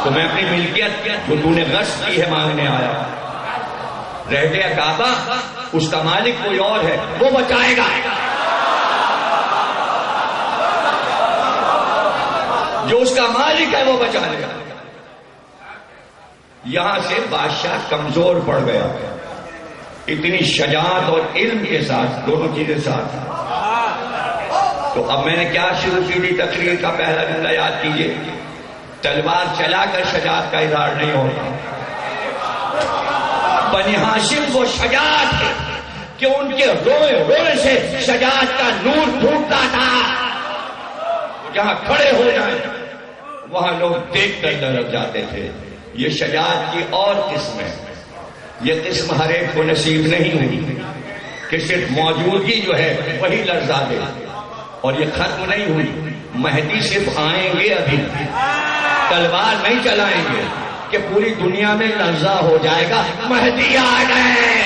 تو میں اپنی ملکیت جو تو نے غصب کی ہے مانگنے آیا۔ رہ گیا کعبہ، اس کا مالک کوئی اور ہے، وہ بچائے گا۔ جو اس کا مالک ہے وہ بچا لے گا۔ یہاں سے بادشاہ کمزور پڑ گیا، اتنی شجاعت اور علم کے ساتھ، دونوں چیزیں ساتھ۔ تو اب میں نے کیا شروع کی تھی تقریر کا پہلا جملہ یاد کیجئے، تلوار چلا کر شجاعت کا اظہار نہیں ہوتا۔ بنی ہاشم وہ شجاعت ہے کہ ان کے روئے روئے سے شجاعت کا نور پھوٹتا تھا، جہاں کھڑے ہو جائیں وہاں لوگ دیکھ کر لرز جاتے تھے۔ یہ شجاعت کی اور قسم ہے، یہ قسم ہر ایک کو نصیب نہیں ہوئی کہ صرف موجودگی جو ہے وہی لرزا دے، اور یہ ختم نہیں ہوئی۔ مہدی صرف آئیں گے، ابھی تلوار نہیں چلائیں گے کہ پوری دنیا میں لرزہ ہو جائے گا مہدی آ گئے۔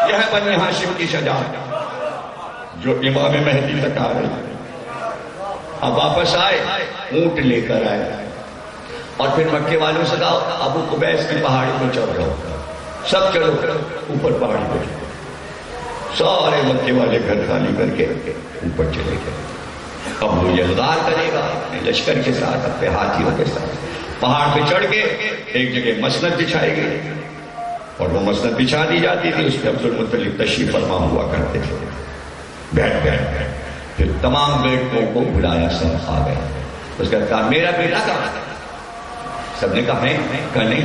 یہ ہے بنی ہاشم کی شجاعت جو امام مہدی تک آ رہی۔ اب واپس آئے، اونٹ لے کر آئے، اور پھر مکے والوں سے کہا ابو قبیس کی پہاڑی کو چڑھ جاؤ، سب چلو اوپر پہاڑی کو۔ سارے مکے والے گھر خالی کر کے اوپر چلے گئے۔ اب وہ یلغار کرے گا اپنے لشکر کے ساتھ، اپنے ہاتھیوں کے ساتھ۔ پہاڑ پہ چڑھ کے ایک جگہ مسند بچھائے گئے، اور وہ مسند بچھا دی جاتی تھی، اس پہ عبد المطلب تشریف فرما ہوا کرتے تھے۔ بیٹھ گئے، پھر تمام بیٹوں کو بلایا، سب آ گئے۔ اس کا کہا میرا بیٹا کہاں ہے؟ سب نے کہا ہے، کہا نہیں،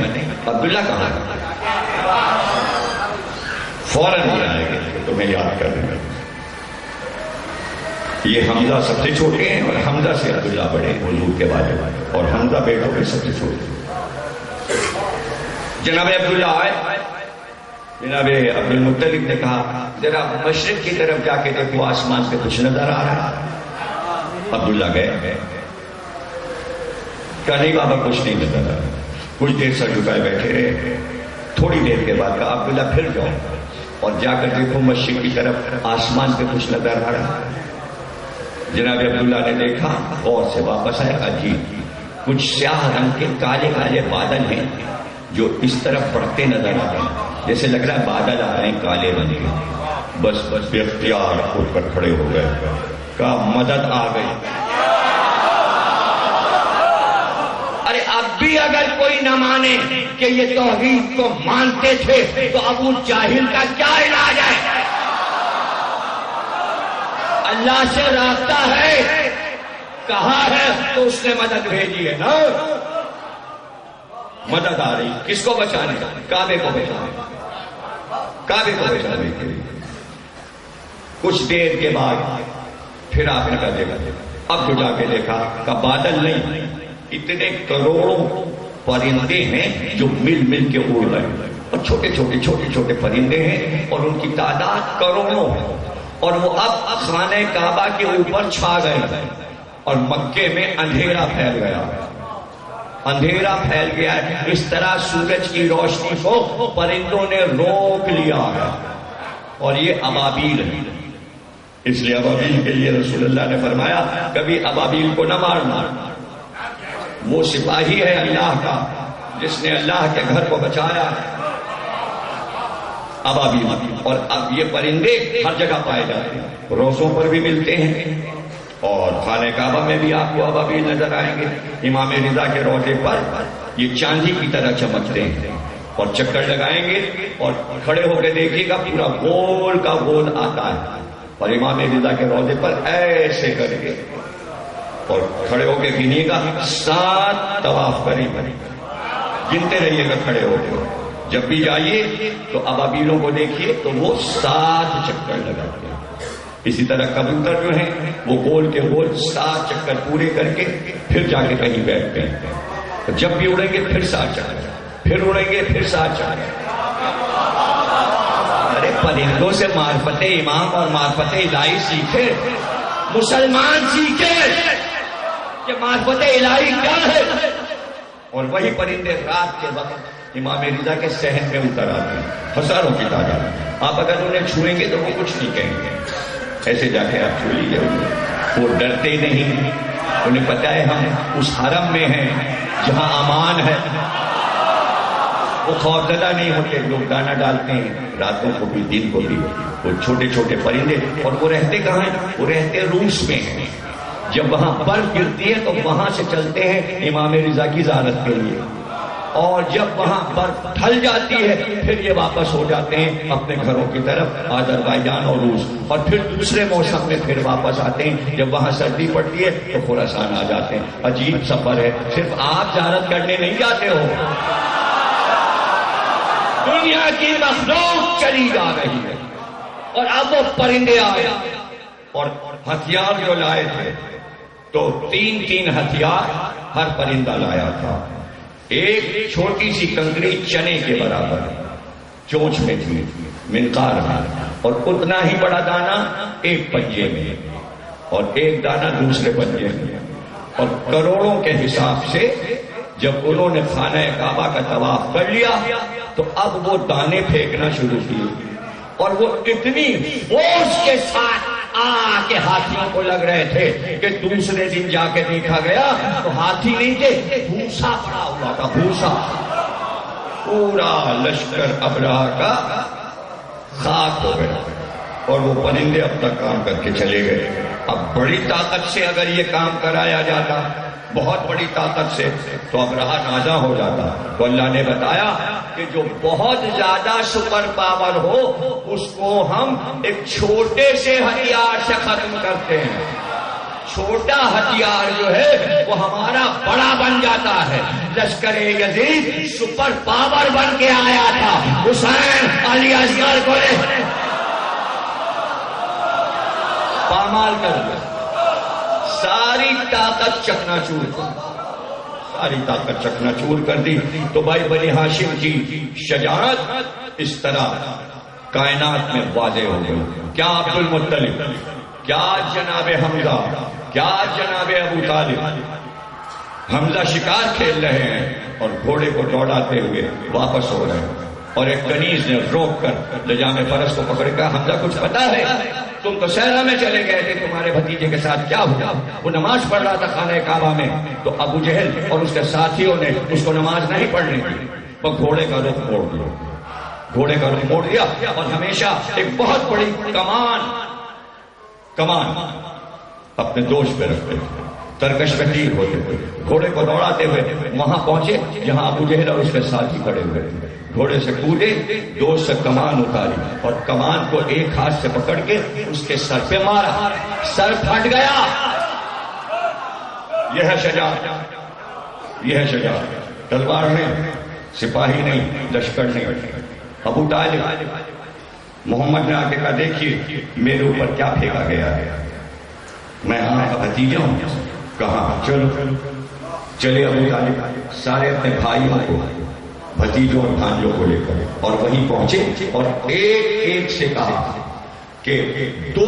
عبداللہ کہاں ہے؟ فوراً بلائے گئے، تمہیں یاد کر رہے ہیں۔ یہ حمزہ سب سے چھوٹے ہیں، اور حمزہ سے عبداللہ بڑے حضور کے بارے، اور حمزہ بیٹوں کے سب سے چھوٹے۔ جناب عبداللہ آئے، جناب عبد المطلب نے کہا ذرا مشرق کی طرف جا کے دیکھو، آسمان پہ کچھ نظر آ رہا ہے۔ عبداللہ گئے، کہا نہیں بابا کچھ نہیں نظر آ رہا۔ کچھ دیر سر جھکائے بیٹھے رہے، تھوڑی دیر کے بعد کہا عبداللہ پھر جاؤ اور جا کر دیکھو مشرق کی طرف آسمان پہ کچھ نظر آ رہا ہے۔ جناب عبداللہ نے دیکھا، غور سے واپس آیا، عجیب کچھ سیاہ رنگ کے کالے کالے بادل ہیں جو اس طرف بڑھتے نظر آ رہے ہیں، جیسے لگ رہا ہے بادل آ رہے ہیں کالے رنگ کے۔ بس بے اختیار اٹھ کر کھڑے ہو گئے، کہا مدد آ گئی۔ ارے اب بھی اگر کوئی نہ مانے کہ یہ توحید کو مانتے تھے تو ابو جاہل کا کیا علاج ہے؟ اللہ سے رابطہ ہے، کہا ہے تو اس نے مدد بھیجی ہے نا۔ مدد آ رہی، کس کو بچانے؟ کعبے کو بچانے، کعبے کو بچانے کے لیے۔ کچھ دیر کے بعد پھر آپ نے کہا دیکھا، اب جو جا کے دیکھا کہ بادل نہیں، اتنے کروڑوں پرندے ہیں جو مل مل کے اڑ رہے ہیں، اور چھوٹے چھوٹے پرندے ہیں، اور ان کی تعداد کروڑوں ہے، اور وہ اب خانہ کعبہ کے اوپر چھا گئے، اور مکے میں اندھیرا پھیل گیا، اندھیرا پھیل گیا ہے۔ اس طرح سورج کی روشنی کو پرندوں نے روک لیا ہے، اور یہ ابابیل ہے۔ اس لیے ابابیل کے لیے رسول اللہ نے فرمایا کبھی ابابیل کو نہ مارنا، وہ سپاہی ہے اللہ کا جس نے اللہ کے گھر کو بچایا ہے۔ ابابیل، اور اب یہ پرندے ہر جگہ پائے جاتے ہیں، روزوں پر بھی ملتے ہیں، اور خانہ کعبہ میں بھی آپ کو ابابیل نظر آئیں گے۔ امام رضا کے روضے پر یہ چاندی کی طرح چمکتے ہیں، اور چکر لگائیں گے اور کھڑے ہو کے دیکھیے گا پورا گول کا گول آتا ہے، اور امام رضا کے روضے پر ایسے کر کے اور کھڑے ہو کے گنیے گا، 7 طواف کریں، گنتے رہیے گا کھڑے ہو کے۔ جب بھی جائیے تو ابابیلوں کو دیکھیے تو وہ 7 چکر لگاتے ہیں۔ اسی طرح کبوتر جو ہیں وہ گول کے گول 7 چکر پورے کر کے پھر جا کے کہیں بیٹھتے ہیں، جب بھی اڑیں گے پھر 7 چکر، پھر اڑیں گے پھر 7 چکر۔ ارے پرندوں سے معرفت امام اور معرفت الہی سیکھے، مسلمان سیکھے کہ معرفت الہی کیا ہے، اور وہی پرندے رات کے وقت امام رضا کے صحن میں اتر آتے ہیں، ہزاروں کی تعداد۔ آپ اگر انہیں چھوئیں گے تو وہ کچھ نہیں کہیں گے، ایسے جا کے آپ چھو لیجیے، وہ ڈرتے نہیں، انہیں پتہ ہے ہم اس حرم میں ہیں جہاں امان ہے۔ وہ خوفزدہ نہیں ہوتے. لوگ دانا ڈالتے ہیں راتوں کو بھی دن کو بھی. وہ چھوٹے چھوٹے پرندے. اور وہ رہتے کہاں ہیں؟ وہ رہتے روس میں ہیں. جب وہاں برف گرتی ہے تو وہاں سے چلتے ہیں امام رضا کی زیارت کے لیے. اور جب وہاں برف ڈھل جاتی ہے پھر یہ واپس ہو جاتے ہیں اپنے گھروں کی طرف آذربائیجان اور روس. اور پھر دوسرے موسم میں پھر واپس آتے ہیں. جب وہاں سردی پڑتی ہے تو خراسان آ جاتے ہیں. عجیب سفر ہے. صرف آپ زیارت کرنے نہیں جاتے ہو, دنیا کی مخلوق چلی جا رہی ہے. اور اب وہ پرندے آئے اور ہتھیار جو لائے تھے تو 3 ہتھیار ہر پرندہ لایا تھا. ایک چھوٹی سی کنکری چنے کے برابر چونچ میں تھی, منقار میں, اور اتنا ہی بڑا دانا ایک پنجے میں اور ایک دانا دوسرے پنجے میں. اور کروڑوں کے حساب سے جب انہوں نے خانہ کعبہ کا طواف کر لیا تو اب وہ دانے پھینکنا شروع کیے. اور وہ اتنی فورس کے ساتھ کے ہاتھیوں کو لگ رہے تھے کہ دوسرے دن جا کے دیکھا گیا تو ہاتھی نہیں تھے, بھوسا پڑا ہوا تھا. بھوسا پورا لشکر ابراہ کا خاک ہو گیا. اور وہ پرندے اب تک کام کر کے چلے گئے. اب بڑی طاقت سے اگر یہ کام کرایا جاتا, بہت بڑی طاقت سے, تو ابراہ نازا ہو جاتا. تو اللہ نے بتایا کہ جو بہت زیادہ سپر پاور ہو اس کو ہم ایک چھوٹے سے ہتھیار سے ختم کرتے ہیں. چھوٹا ہتھیار جو ہے وہ ہمارا بڑا بن جاتا ہے. لشکر یزید سپر پاور بن کے آیا تھا. حسین علی اصغر کو پامال کر دیا. ساری طاقت چکنا چور کر دی. تو بھائی بنی ہاشم کی شجاعت اس طرح کائنات میں واضح ہو گئی. کیا عبد المطلب, کیا جناب حمزہ, کیا جناب ابو طالب. حمزہ شکار کھیل رہے ہیں اور گھوڑے کو دوڑاتے ہوئے واپس ہو رہے ہیں. اور ایک کنیز نے روک کر لجام فرس کو پکڑ کر, حمزہ کچھ پتا ہے؟ تم تو صحرا میں چلے گئے تھے, تمہارے بھتیجے کے ساتھ کیا ہوا؟ وہ نماز پڑھ رہا تھا خانہ کعبہ میں. تو ابو جہل اور اس کے ساتھیوں نے اس کو نماز نہیں پڑھنے دی. وہ گھوڑے کا رخ موڑ دیا اور ہمیشہ ایک بہت بڑی کمان اپنے دوش پہ رکھتے تھے. ترکش میں تیر ہوتے تھے. گھوڑے کو دوڑاتے ہوئے وہاں پہنچے جہاں ابو جہل اور اس کے ساتھی کھڑے ہوئے تھے. گھوڑے سے کودے, دوش سے کمان اتاری اور کمان کو ایک ہاتھ سے پکڑ کے اس کے سر پہ مارا. سر پھٹ گیا. یہ ہے شجاعت. تلوار نہیں, سپاہی نہیں, لشکر نہیں. ابو طالب محمد نے آ کے کہا دیکھیے میرے اوپر کیا پھینکا گیا ہے, میں ہمارا بھتیجا ہوں. کہاں چلو چلے. ابو طالب سارے اپنے بھائیوں کو, بھتیجوں اور بھانجوں کو لے کر اور وہیں پہنچے اور ایک سے کہا کہ 2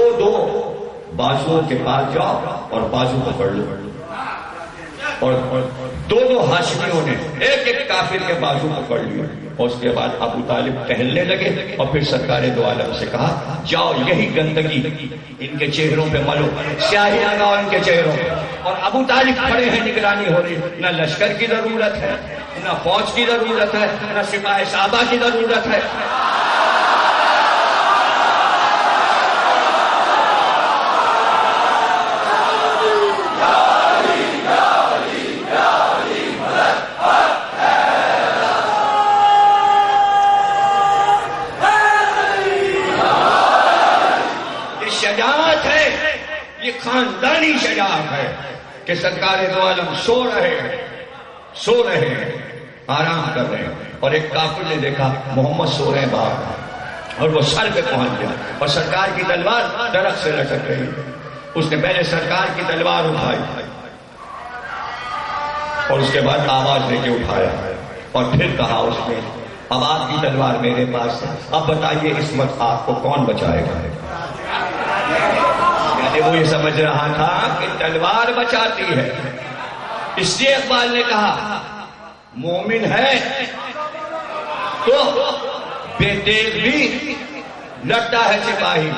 بازوؤں کے پاس جاؤ اور بازو پکڑ لو. اور 2 ہاشمیوں نے ایک کافر کے بازو پکڑ لیے. اور اس کے بعد ابو طالب ٹہلنے لگے اور پھر سرکار دو عالم سے کہا جاؤ یہی گندگی ان کے چہروں پہ ملو, سیاہی لگاؤ ان کے چہروں پہ. اور ابو طالب کھڑے ہیں, نگرانی ہو رہی. نہ لشکر کی ضرورت ہے, نہ فوج کی ضرورت ہے, نہ سپاہ صحابہ کی ضرورت ہے. خاندانی شجاعت ہے کہ سرکار دو عالم سو رہے ہیں, آرام کر رہے ہیں. اور ایک کافر نے دیکھا محمد سو رہے ہیں باہر اور وہ سر پہ پہنچ گیا اور سرکار کی تلوار درخت سے لٹک رہی. اس نے پہلے سرکار کی تلوار اٹھائی اور اس کے بعد آواز دے کے اٹھایا اور پھر کہا اس نے اب آپ کی تلوار میرے پاس ہے, اب بتائیے اس وقت آپ کو کون بچائے گا. وہ یہ سمجھ رہا تھا کہ تلوار بچاتی ہے. اس لیے اقبال نے کہا مومن ہے تو بے تیغ بھی لڑتا ہے سپاہی.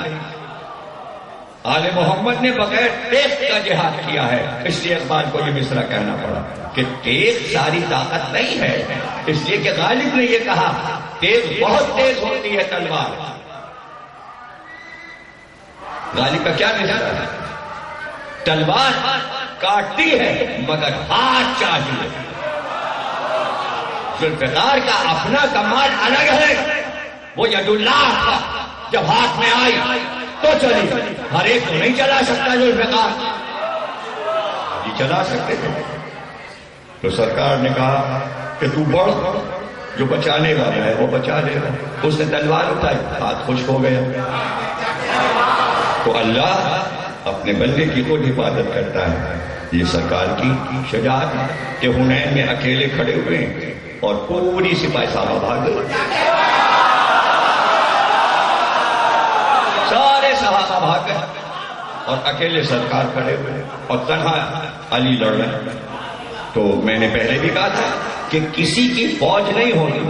آل محمد نے بغیر تیغ کا جہاد کیا ہے، اس لیے اقبال کو یہ مصرع کہنا پڑا کہ تیغ ساری طاقت نہیں ہے، اس لیے کہ غالب نے یہ کہا تیغ بہت تیز ہوتی ہے تلوار۔ غالب کا کیا نظر ہے؟ تلوار کاٹتی ہے مگر ہاتھ چاہیے۔ ذوالفقار کا اپنا کمال الگ ہے، وہ ید اللہ تھا، جب ہاتھ میں آئی تو چلی، ہر ایک کو نہیں چلا سکتا ذوالفقار، یہ چلا سکتے تھے۔ تو سرکار نے کہا کہ تو بڑھ، جو بچانے والا ہے وہ بچا لے گا۔ اس نے تلوار اٹھائی، ہاتھ خشک ہو گیا۔ تو اللہ اپنے بندے کی خود حفاظت کرتا ہے۔ یہ سرکار کی شجاعت ہے کہ حنین میں اکیلے کھڑے ہوئے اور پوری سپاہی صحابہ بھاگ گئے، سارے صحابہ بھاگ گئے اور اکیلے سرکار کھڑے ہوئے اور تنہا علی لڑ رہے۔ تو میں نے پہلے بھی کہا تھا کہ کسی کی فوج نہیں ہوگی،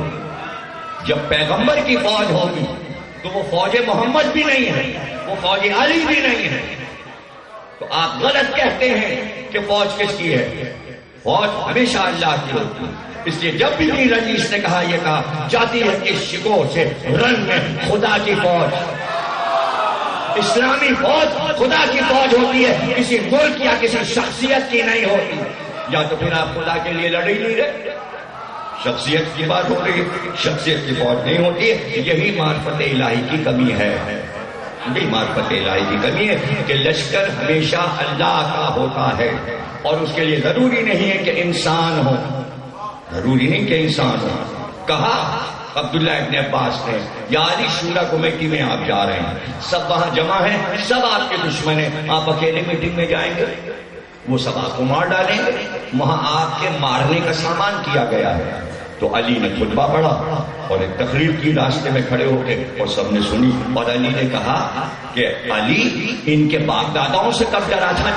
جب پیغمبر کی فوج ہوگی تو وہ فوج محمد بھی نہیں ہے، وہ فوج علی بھی نہیں ہے۔ تو آپ غلط کہتے ہیں کہ فوج کس کی ہے، فوج ہمیشہ اللہ کی ہوتی ہے۔ اس لیے جب بھی میر رئیس نے کہا، یہ کہا جاتی ہے اس شکو سے رنگ میں خدا کی فوج، اسلامی فوج خدا کی فوج ہوتی ہے، کسی ملک یا کسی شخصیت کی نہیں ہوتی۔ یا تو پھر آپ خدا کے لیے لڑ ہی نہیں رہے، شخصیت کی بات ہو رہی ہے، شخصیت کی فوج نہیں ہوتی ہے۔ یہی معرفت الہی کی کمی ہے، یہی معرفت الہی کی کمی ہے کہ لشکر ہمیشہ اللہ کا ہوتا ہے، اور اس کے لیے ضروری نہیں ہے کہ انسان ہو، ضروری نہیں کہ انسان ہو۔ کہا عبداللہ ابن عباس نے، یا علی شورا کمیٹی میں آپ جا رہے ہیں، سب وہاں جمع ہیں، سب آپ کے دشمن ہیں، آپ اکیلے میٹنگ میں جائیں گے، وہ سب آپ کو مار ڈالیں گے، وہاں آپ کے مارنے کا سامان کیا گیا ہے۔ تو علی نے خطبہ پڑھا اور ایک تقریر کی راستے میں کھڑے ہو کے، اور سب نے سنی، اور علی نے کہا کہ علی ان کے باپ داداؤں سے کب ڈرا تھا،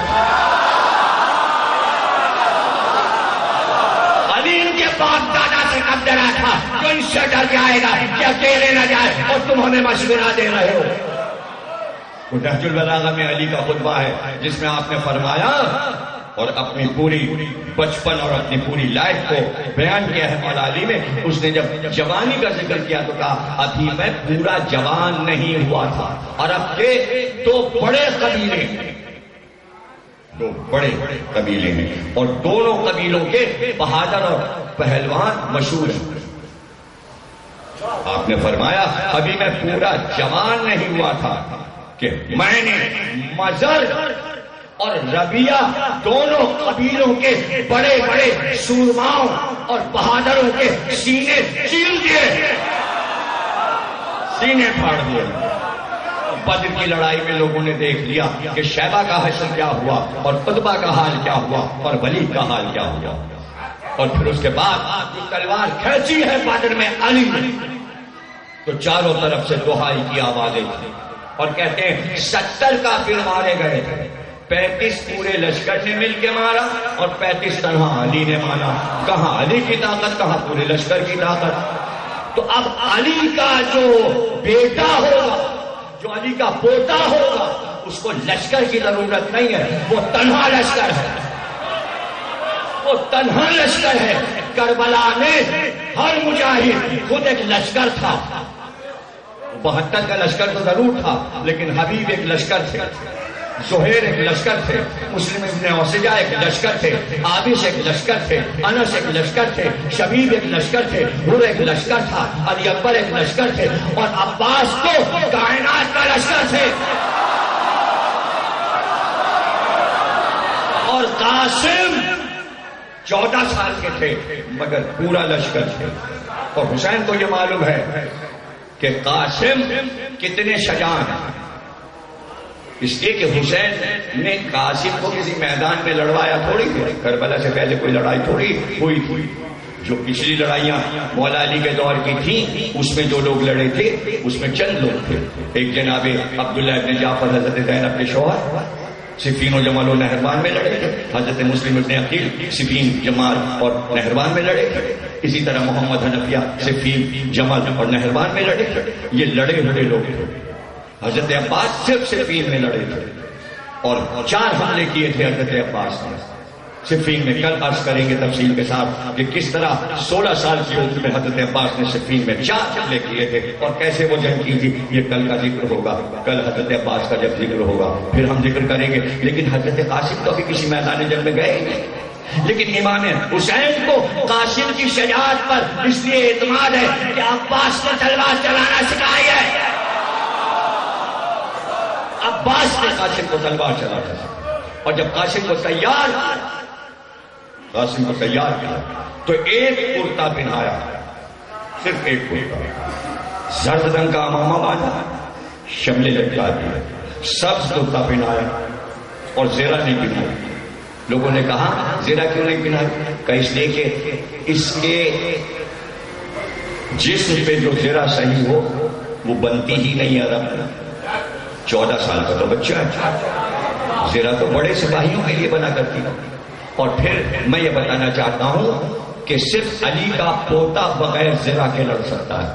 علی ان کے باپ دادا سے کب ڈرا تھا، جو ان سے ڈر جائے گا کہ اکیلے نہ جائے، اور تم ہمیں مشورہ دے رہے ہو۔ نہج البلاغہ میں علی کا خطبہ ہے جس میں آپ نے فرمایا اور اپنی پوری بچپن اور اپنی پوری لائف کو بیان کیا ہے مولا علی میں۔ اس نے جب جوانی کا ذکر کیا تو کہا ابھی میں پورا جوان نہیں ہوا تھا، اور اب کے دو بڑے قبیلے ہیں اور دونوں قبیلوں کے بہادر اور پہلوان مشہور ہیں۔ آپ نے فرمایا ابھی میں پورا جوان نہیں ہوا تھا کہ میں نے مزر اور ربیہ دونوں قبیلوں کے بڑے بڑے سورماؤں اور بہادروں کے سینے چیر دیے، سینے پھاڑ دیے۔ بدر کی لڑائی میں لوگوں نے دیکھ لیا کہ شیبہ کا حشر کیا ہوا اور عتبہ کا حال کیا ہوا اور ولید کا حال کیا ہوا، اور پھر اس کے بعد جو تلوار کھینچی ہے بدر میں علی نے، تو چاروں طرف سے دہائی کی آوازیں تھیں، اور کہتے ہیں 70 کافر مارے گئے تھے، 35 پورے لشکر نے مل کے مارا اور 35 تنہا علی نے مارا۔ کہاں علی کی طاقت، کہاں پورے لشکر کی طاقت۔ تو اب علی کا جو بیٹا ہوگا، جو علی کا پوتا ہوگا، اس کو لشکر کی ضرورت نہیں ہے، وہ تنہا لشکر ہے، وہ تنہا لشکر ہے۔ کربلا میں ہر مجاہد خود ایک لشکر تھا، 72 کا لشکر تو ضرور تھا، لیکن حبیب ایک لشکر تھے، زہیر ایک لشکر تھے، مسلم ابن اوسجہ ایک لشکر تھے، عابس ایک لشکر تھے، انس ایک لشکر تھے، شبیب ایک لشکر تھے، حر ایک لشکر تھا، علی اکبر ایک لشکر تھے، اور عباس تو کائنات کا لشکر تھے، اور قاسم 14 سال کے تھے مگر پورا لشکر تھے۔ اور حسین کو یہ معلوم ہے کہ قاسم کتنے شجاع ہیں، اس لیے کہ حسین نے قاسم کو کسی میدان میں لڑوایا تھوڑی تھی، کربلا سے پہلے کوئی لڑائی تھوڑی ہوئی تھی۔ جو پچھلی لڑائیاں مولا علی کے دور کی تھیں اس میں جو لوگ لڑے تھے اس میں چند لوگ تھے، ایک جناب عبداللہ ابن جعفر حضرت زینب کے شوہر، صفین و جمال و نہروان میں لڑے تھے، حضرت مسلم ابن عقیل صفین جمال اور نہروان میں لڑے تھے، اسی طرح محمد حنفیہ صفین جمال اور نہروان میں لڑے تھے۔ یہ لڑے ہوئے لوگ تھے۔ حضرت عباس صرف صفین میں لڑے تھے، اور 4 حملے کیے تھے حضرت عباس نے صفین میں. کل عرض کریں گے تفصیل کے ساتھ کہ کس طرح 16 سال کی عمر میں حضرت عباس نے صفین میں 4 حملے کیے تھے اور کیسے وہ جنگ کی تھی. یہ کل کا ذکر ہوگا. کل حضرت عباس کا جب ذکر ہوگا پھر ہم ذکر کریں گے. لیکن حضرت قاسم تو ابھی کسی میدان جنگ میں گئے ہی نہیں. لیکن امام حسین کو قاسم کی شجاعت پر اس لیے اعتماد ہے کہ عباس نے تلوار چلانا سکھائی ہے. عباس نے قاسم کو تلوار چلانا سکھائی. اور جب قاسم کو تیار کیا تو ایک کرتا پہنایا, صرف ایک کرتا, زرد رنگ کا امامہ باندھا, شملے لٹکا دی, سبز کرتا پہنایا اور زیرہ نہیں پہنائی. لوگوں نے کہا زیرہ کیوں نہیں پہنائی؟ کہ اس لیے کہ اس کے جسم پہ جو زیرہ صحیح ہو وہ بنتی ہی نہیں عرب میں. 14 سال کا تو بچہ ہے. زیرہ تو بڑے سپاہیوں کے لیے بنا کرتی ہے. اور پھر میں یہ بتانا چاہتا ہوں کہ صرف علی کا پوتا بغیر زیرہ کے لڑ سکتا ہے.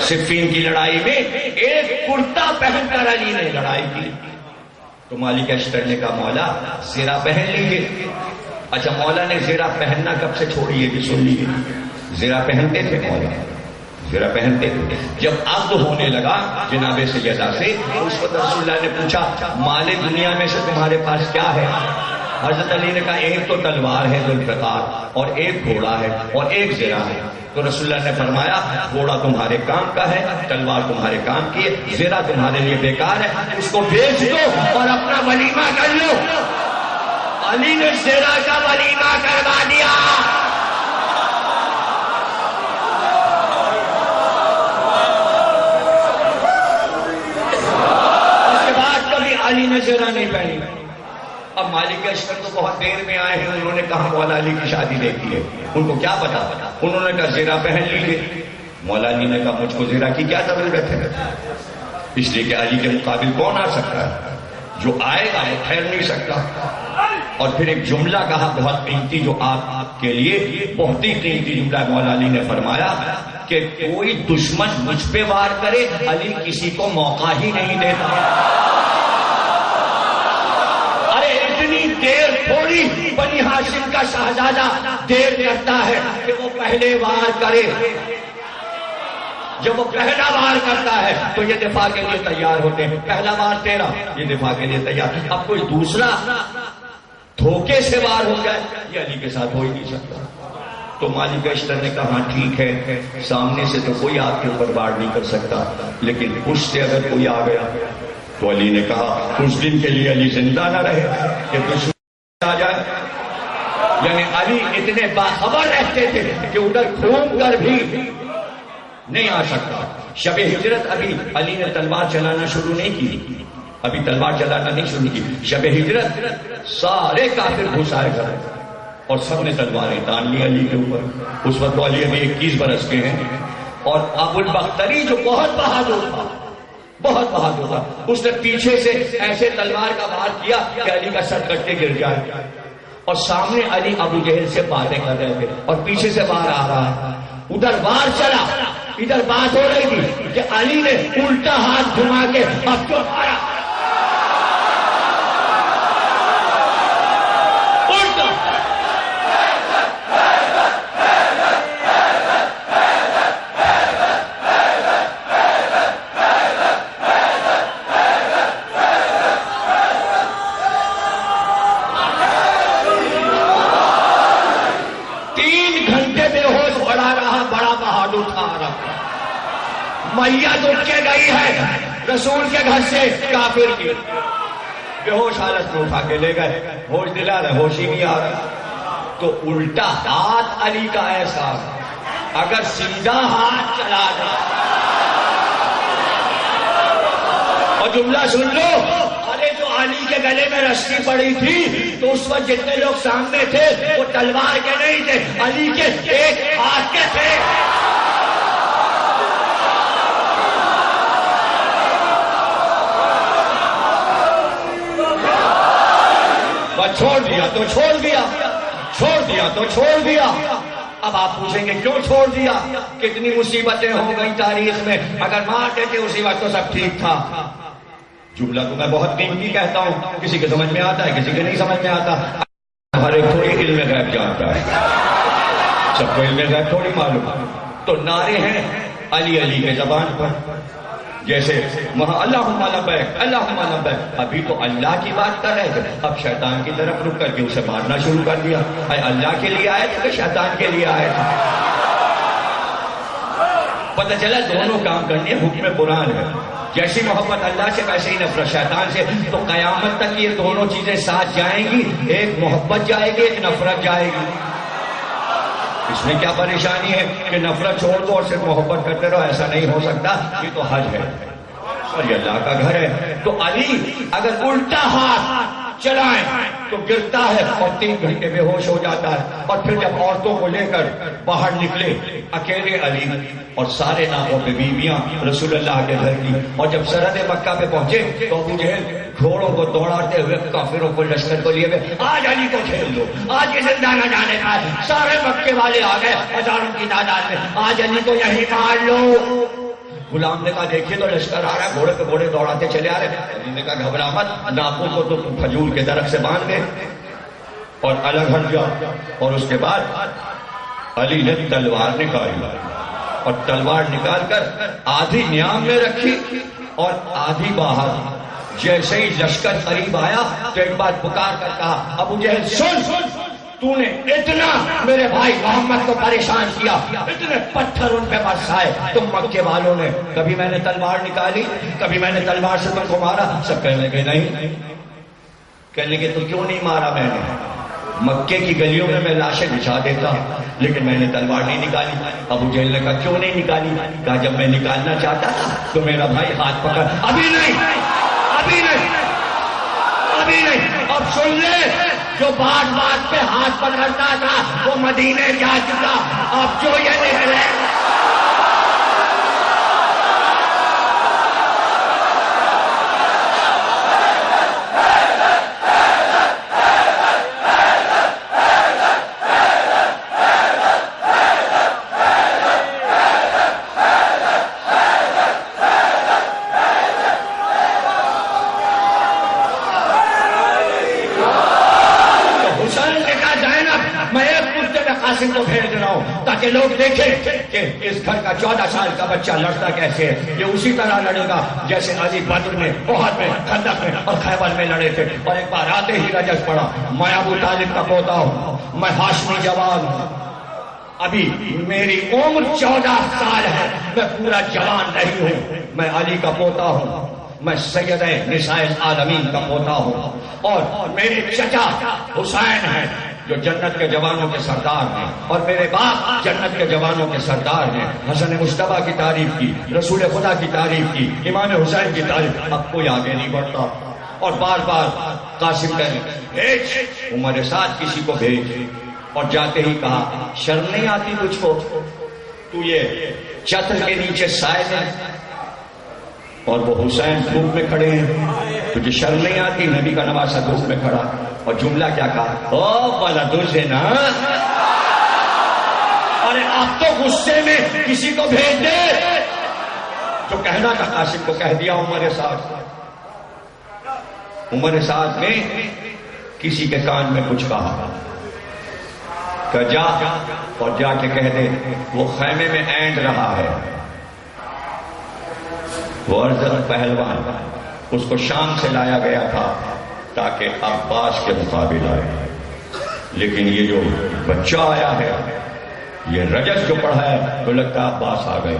صفین کی لڑائی میں ایک کرتا پہن کر علی نے لڑائی کی تو مالک اشتر نے کہا مولا زیرہ پہن لیجیے. اچھا مولا نے زیرہ پہننا کب سے چھوڑی ہے؟ سن لیجیے. زیرہ پہنتے تھے مولا, زیرہ پہنتے تھے. جب عقد ہونے لگا جناب سیدہ سے اس وقت رسول اللہ نے پوچھا مال دنیا میں سے تمہارے پاس کیا ہے؟ حضرت علی نے کہا ایک تو تلوار ہے ذوالفقار, اور ایک گھوڑا ہے, اور ایک زیرہ ہے. تو رسول اللہ نے فرمایا گھوڑا تمہارے کام کا ہے, تلوار تمہارے کام کی ہے, زیرہ تمہارے لیے بیکار ہے, اس کو بیچ دو اور اپنا ولیمہ کر لو. علی نے زیرہ کا ولیمہ کروا دیا. علی نے زیرہ نہیں پہنی. اب مالک اشتر تو بہت دیر میں آئے ہیں, انہوں نے کہا مولا علی کی شادی دیکھی ہے. ان کو کیا پتا, انہوں نے کہا زیرہ پہن لیجیے. مولا علی نے کہا مجھ کو زیرہ کی کیا ضرورت ہے, اس لیے کہ علی کے مقابل کون آ سکتا ہے, جو آئے گا وہ ٹھہر نہیں سکتا. اور پھر ایک جملہ کہا بہت قیمتی جو آپ کے لیے بہت ہی قیمتی جملہ. مولا علی نے فرمایا کہ کوئی دشمن مجھ پہ وار کرے علی کسی کو موقع ہی نہیں دیتا. دیر تھوڑی بنی ہاشم کا شہزادہ دیر کرتا ہے کہ وہ پہلے وار کرے. جب وہ پہلا وار کرتا ہے تو یہ دفاع کے لیے تیار ہوتے ہیں. پہلا وار تیرا, یہ دفاع کے لیے تیار. اب کوئی دوسرا دھوکے سے وار ہو جائے یہ علی کے ساتھ ہو ہی نہیں سکتا. تو مالک اشتر نے کہا ٹھیک ہے, سامنے سے تو کوئی آپ کے اوپر وار نہیں کر سکتا, لیکن اس سے اگر کوئی آ گیا تو علی نے کہا اس دن کے لیے علی زندہ نہ رہے کہ دشمن آ جائے. یعنی علی اتنے باخبر رہتے تھے کہ ادھر گھوم کر بھی نہیں آ سکتا. شب ہجرت ابھی علی نے تلوار چلانا شروع نہیں کی, ابھی تلوار چلانا نہیں شروع کی. شب ہجرت سارے کافر گھس آئے گھر اور سب نے تلواریں تان لی علی کے اوپر. اس وقت تو علی ابھی 21 برس کے ہیں. اور ابو البختری جو بہت بہادر تھا, بہت بہادر تھا, اس نے پیچھے سے ایسے تلوار کا وار کیا کہ علی کا سر کٹ کے گر جائے. اور سامنے علی ابو جہل سے باتیں کر رہے تھے اور پیچھے سے وار آ رہا ہے. ادھر وار چلا, ادھر بات ہو رہی تھی کہ علی نے الٹا ہاتھ گھما کے اب تو مارا. میت اٹھ کے گئی ہے رسول کے گھر سے کافر کی, بے ہوش حالت میں اٹھا کے لے گئے, ہوش دلا رہے, ہوش ہی نہیں آ رہا. تو الٹا ہاتھ علی کا ایسا, اگر سیدھا ہاتھ چلا جائے. اور جملہ سن لو, ارے جو علی کے گلے میں رسی پڑی تھی تو اس وقت جتنے لوگ سامنے تھے وہ تلوار کے نہیں تھے, علی کے ایک ہاتھ کے تھے. چھوڑ دیا تو چھوڑ دیا, چھوڑ دیا تو چھوڑ دیا. اب آپ پوچھیں گے کیوں چھوڑ دیا, کتنی مصیبتیں ہو گئی تاریخ میں, اگر مار دیتے اسی وقت تو سب ٹھیک تھا. جملہ تو میں بہت قیمتی کہتا ہوں، کسی کے سمجھ میں آتا ہے، کسی کے نہیں سمجھ میں آتا. ہر ایک تھوڑی علم غیب جانتا ہے، سب کو علم غیب تھوڑی معلوم. تو نعرے ہیں علی علی کے زبان پر، جیسے وہاں اللہم لبیک اللہم لبیک، ابھی تو اللہ کی بات کر رہے تھے، اب شیطان کی طرف رک کر کے اسے مارنا شروع کر دیا. اے اللہ کے لیے آئے تھے کہ شیطان کے لیے آئے تھے؟ پتہ چلا دونوں کام کرنے حکم قرآن ہے. جیسی محبت اللہ سے ویسے ہی نفرت شیطان سے. تو قیامت تک یہ دونوں چیزیں ساتھ جائیں گی، ایک محبت جائے گی، ایک نفرت جائے گی. اس میں کیا پریشانی ہے کہ نفرت چھوڑ دو اور صرف محبت کرتے رہو؟ ایسا نہیں ہو سکتا. یہ تو حج ہے اور یہ اللہ کا گھر ہے. تو علی اگر الٹا ہاتھ چلائیں تو گرتا ہے اور 3 گھنٹے بے ہوش ہو جاتا ہے. اور پھر جب عورتوں کو لے کر باہر نکلے، اکیلے علی اور سارے ناؤں پہ بیویاں رسول اللہ کے گھر کی، اور جب سرحد مکہ پہ پہنچے تو ابو جہل گھوڑوں کو دوڑاتے ہوئے کافروں کو لشکر کو لیے ہوئے، آج علی کو کھیل دو، آج یہ زندہ نہ جانے کا ہے. سارے مکے والے آ گئے ہزاروں کی تعداد میں، آج علی کو یہی مار لو. غلام نے کہا دیکھیے تو لشکر آ رہا ہے، گھوڑے پہ گھوڑے دوڑاتے چلے آ رہے ہیں. علی نے کہا گھبرا مت، ناپوں کو تو کھجور کے درخت سے باندھ دے اور الگ ہٹ جا. اور اس کے بعد علی نے تلوار نکالی اور تلوار نکال کر آدھی نیام میں رکھی اور آدھی باہر. جیسے ہی لشکر قریب آیا تو ایک بار پکار کر کہا ابو جہل سن، تو نے اتنا میرے بھائی محمد کو پریشان کیا، اتنے پتھر ان پہ برسائے، تم مکے والوں نے کبھی میں نے تلوار نکالی، کبھی میں نے تلوار سے تم کو مارا؟ سب کہنے لگے نہیں. کہنے لگے تو کیوں نہیں مارا؟ میں نے مکے کی گلیوں میں لاشیں بچھا دیتا لیکن میں نے تلوار نہیں نکالی. ابو جہل نے کہا کیوں نہیں نکالی؟ کہا جب میں نکالنا چاہتا تھا تو میرا بھائی ہاتھ پکڑ. ابھی نہیں، ابھی نہیں، ابھی نہیں. اب سن لے، جو بات بات پہ ہاتھ پکڑتا تھا وہ مدینے جا چکا. اب جو یہ نکلے کو بھیج رہا ہوں تاکہ لوگ دیکھیں کہ اس گھر کا 14 سال کا بچہ لڑتا کیسے ہے. یہ اسی طرح لڑے گا جیسے علی بدر میں، احد میں، خندق میں اور خیبر میں لڑے تھے. اور ایک بار آتے ہی رجز پڑا، میں ابو طالب کا پوتا ہوں، میں ہاشمی جوان ہوں، ابھی میری عمر 14 سال ہے، میں پورا جوان نہیں ہوں، میں علی کا پوتا ہوں، میں سید نساء العالمین کا پوتا ہوں. اور میرے چچا حسین ہیں جو جنت کے جوانوں کے سردار ہیں، اور میرے باپ جنت کے جوانوں کے سردار ہیں. حسن مصطفیٰ کی تعریف کی، رسول خدا کی تعریف کی، امام حسین کی تعریف. اب کوئی آگے نہیں بڑھتا اور بار بار قاسم کہنے بھیج، عمر ساتھ کسی کو بھیج. اور جاتے ہی کہا شرم نہیں آتی تجھ کو؟ تو یہ چتر کے نیچے سائے ہے اور وہ حسین دھوپ میں کھڑے ہیں، تجھے شرم نہیں آتی؟ نبی کا نواسہ دھوپ میں کھڑا. اور جملہ کیا کہا؟ او والا تجھے نا، ارے اب تو غصے میں کسی کو بھیج دے. جو کہنا تھا قاسم کو کہہ دیا. عمر سعد نے کسی کے کان میں کچھ کہا کہ جا اور جا کے کہہ دے وہ خیمے میں اینڈ رہا ہے، وہ ارزل پہلوان، اس کو شام سے لایا گیا تھا تاکہ عباس کے مقابل آئے، لیکن یہ جو بچہ آیا ہے، یہ رجس جو پڑھا ہے تو لگتا ہے عباس آ گئے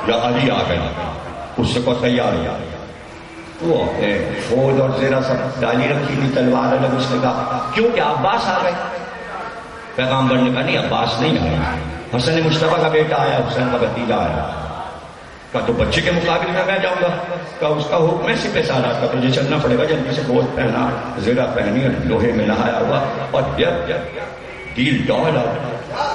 یا علی آ گئے. اس سے کو تیار ہوا، وہ اپنے فوج اور زیرہ سب ڈالی رکھی تھی، تلوار الگ. اس نے کہا کیوں کہ عباس آ گئے؟ پیغمبر نے کہا نہیں، عباس نہیں آیا، حسن مصطفیٰ کا بیٹا آیا، حسین کا بھتیجا آیا. کہا تو بچے کے مقابل میں جاؤں گا؟ کہا اس کا حکم ہے سپہ سالار کا، تجھے چلنا پڑے گا. جلدی سے گوشت پہنا، زیرہ پہنی اور لوہے میں نہایا ہوا، اور جب ڈیل ڈالا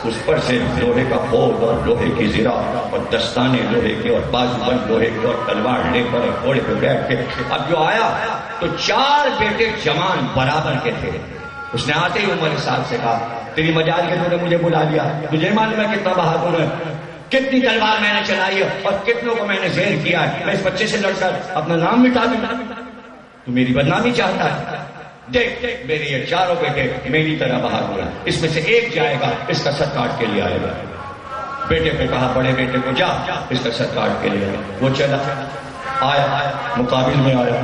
اس پر سے لوہے کا پھول اور لوہے کی زیرہ اور دستانے لوہے کے اور بازو بند لوہے کے اور تلوار لے کر گھوڑے پہ بیٹھ کے. اب جو آیا تو 4 بیٹے جوان برابر کے تھے. اس نے آتے ہی عمر سعد سے کہا تیری مجال کے تو نے مجھے بلا لیا، تجھے معلوم ہے کتنا بہادر ہے؟ کتنی تلوار میں نے چلائی ہے اور کتنوں کو میں نے زیر کیا ہے. میں اس بچے سے لڑ کر اپنا نام مٹا دوں؟ تو میری بدنامی چاہتا ہے. دیکھ میرے یہ چاروں بیٹے میری طرح باہر ہو رہا ہے، اس میں سے ایک جائے گا، اس کا سر کاٹ کے لیے آئے گا. بیٹے کو کہا بڑے بیٹے کو جا اس کا سر کاٹ کے لیے آئے. وہ چلا آیا، مقابل میں آیا.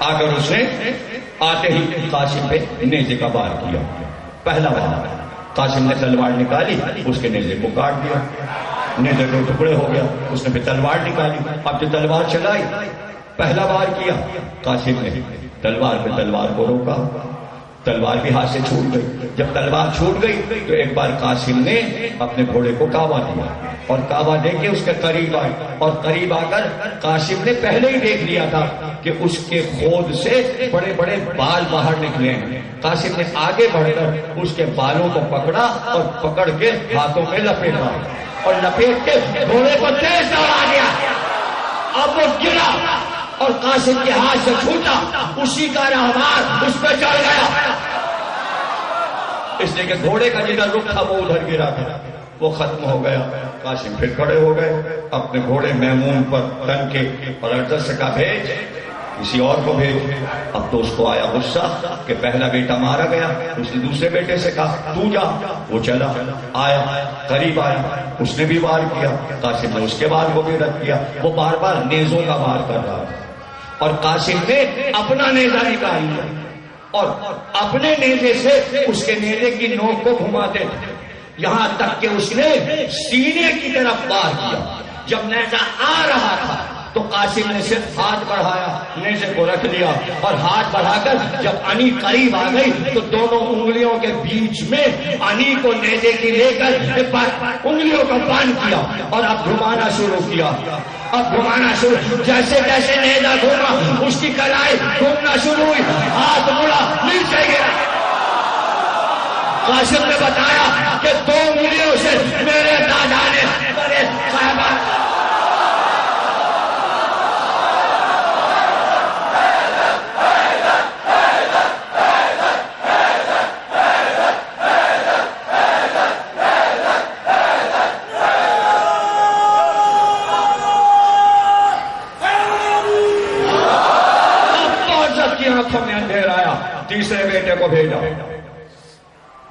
آ کر اس نے آتے ہی قاسم پہ نیزے کا وار کیا. پہلا وار قاسم نے تلوار نکالی، اس کے نیزے کو کاٹ دیا. نیزے کو ٹکڑے ہو گیا. اس نے پھر تلوار نکالی. اب جو تلوار چلائی، پہلا وار کیا قاسم نے، تلوار پہ تلوار کو روکا، تلوار بھی ہاتھ سے چھوٹ گئی. جب تلوار چھوٹ گئی تو ایک بار قاسم نے اپنے گھوڑے کو کعبہ دیا اور کعبہ دے کے اس کے قریب آئے. اور قریب آ کر قاسم نے پہلے ہی دیکھ لیا تھا کہ اس کے خود سے بڑے بڑے بال باہر نکلے ہیں. قاسم نے آگے بڑھ کر اس کے بالوں کو پکڑا اور پکڑ کے ہاتھوں میں لپیٹا اور لپیٹ کے گھوڑے کو تیز دوڑا دیا. اب وہ گرا اور قاسم کے ہاتھ سے چھوٹا، اسی کا رہوار اس پہ چڑھ گیا. اس لیے کہ گھوڑے کا جدھر رخ تھا وہ ادھر گرا تھا، وہ ختم ہو گیا. قاسم پھر کھڑے ہو گئے اپنے گھوڑے میمون پر تن کے اور عرض سے کہا بھیج کسی اور کو بھیج. اب تو اس کو آیا غصہ کہ پہلا بیٹا مارا گیا. اس نے دوسرے بیٹے سے کہا تو جا. وہ چلا آیا، قریب آیا، اس نے بھی وار کیا. قاسم نے اس کے وار کو بھی رد کیا. وہ بار بار نیزوں کا وار کر رہا اور قاسم نے اپنا نیزہ نکال لیا اور اپنے نیزے سے اس کے نیزے کی نوک کو گھماتے تھے، یہاں تک کہ اس نے سینے کی طرف وار کیا. جب نیزہ آ رہا تھا تو قاسم نے صرف ہاتھ بڑھایا، نیزے کو رکھ لیا اور ہاتھ بڑھا کر جب انی قریب آ گئی تو دونوں انگلیوں کے بیچ میں انی کو نیزے کی لے کر انگلیوں کو باندھ کیا اور اب گھمانا شروع کیا. اب گھمانا شروع، جیسے جیسے نیزہ گھوما اس کی کلائی گھومنا شروع ہوئی، ہاتھ مڑا نیچے گرا. قاسم نے بتایا کہ 2 انگلیوں سے میرے دادا نے بڑے صاحبہ میں اندھیر آیا. تیسرے بیٹے کو بھیجا.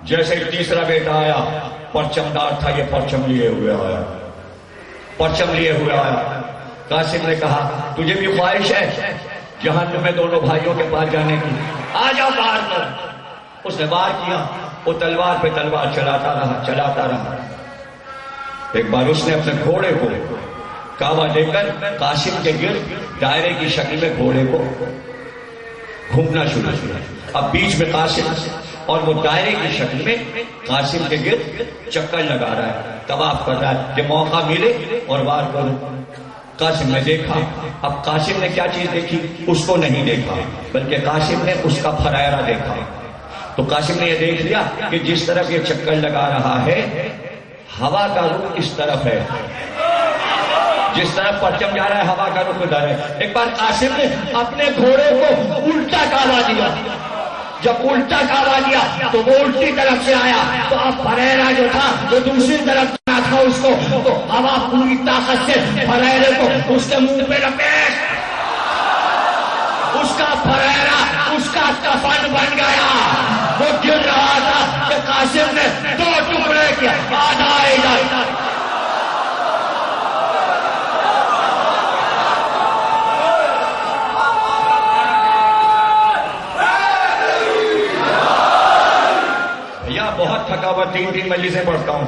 جیسے تیسرا بیٹا آیا، پرچم دار تھا، یہ پرچم لیے ہوئے آیا، پرچم لیے ہوئے آیا. قاسم نے کہا تجھے بھی خواہش ہے جہنم میں دونوں بھائیوں کے پاس جانے کی؟ آ جاؤ باہر کر. اس نے وار کیا، وہ تلوار پہ تلوار چلاتا رہا. ایک بار اس نے اپنے گھوڑے کو کعبہ دے کر قاسم کے گرد دائرے کی شکل میں گھوڑے کو گھومنا شروع کیا. اب بیچ میں قاسم اور وہ دائرے کی شکل میں قاسم کے گرد چکر لگا رہا ہے، طواف کر رہا ہے کہ موقع ملے اور وار کروں. قاسم نے دیکھا. اب قاسم نے کیا چیز دیکھی؟ اس کو نہیں دیکھا بلکہ قاسم نے اس کا پھرائرا دیکھا. تو قاسم نے یہ دیکھ لیا کہ جس طرف یہ چکر لگا رہا ہے ہوا کا رخ اس طرف ہے، جس طرف پرچم جا رہا ہے ہوا کا رخ ادھر ہے. ایک بار قاسم نے اپنے گھوڑے کو الٹا کعبہ دیا. جب الٹا کعبہ دیا تو وہ الٹی طرف سے آیا تو اب پھریرا جو تھا وہ دوسری طرف تھا. اس کو تو ہوا پوری طاقت سے پھریرے کو اس کے منہ پہ لپیٹ، اس کا پھریرا اس کا کفن بن گیا. وہ گر رہا تھا کہ قاسم نے 2 ٹکڑے کیا، آدھا ادھر. بہت تھکاوٹ، 3 مجلسیں پڑھتا ہوں.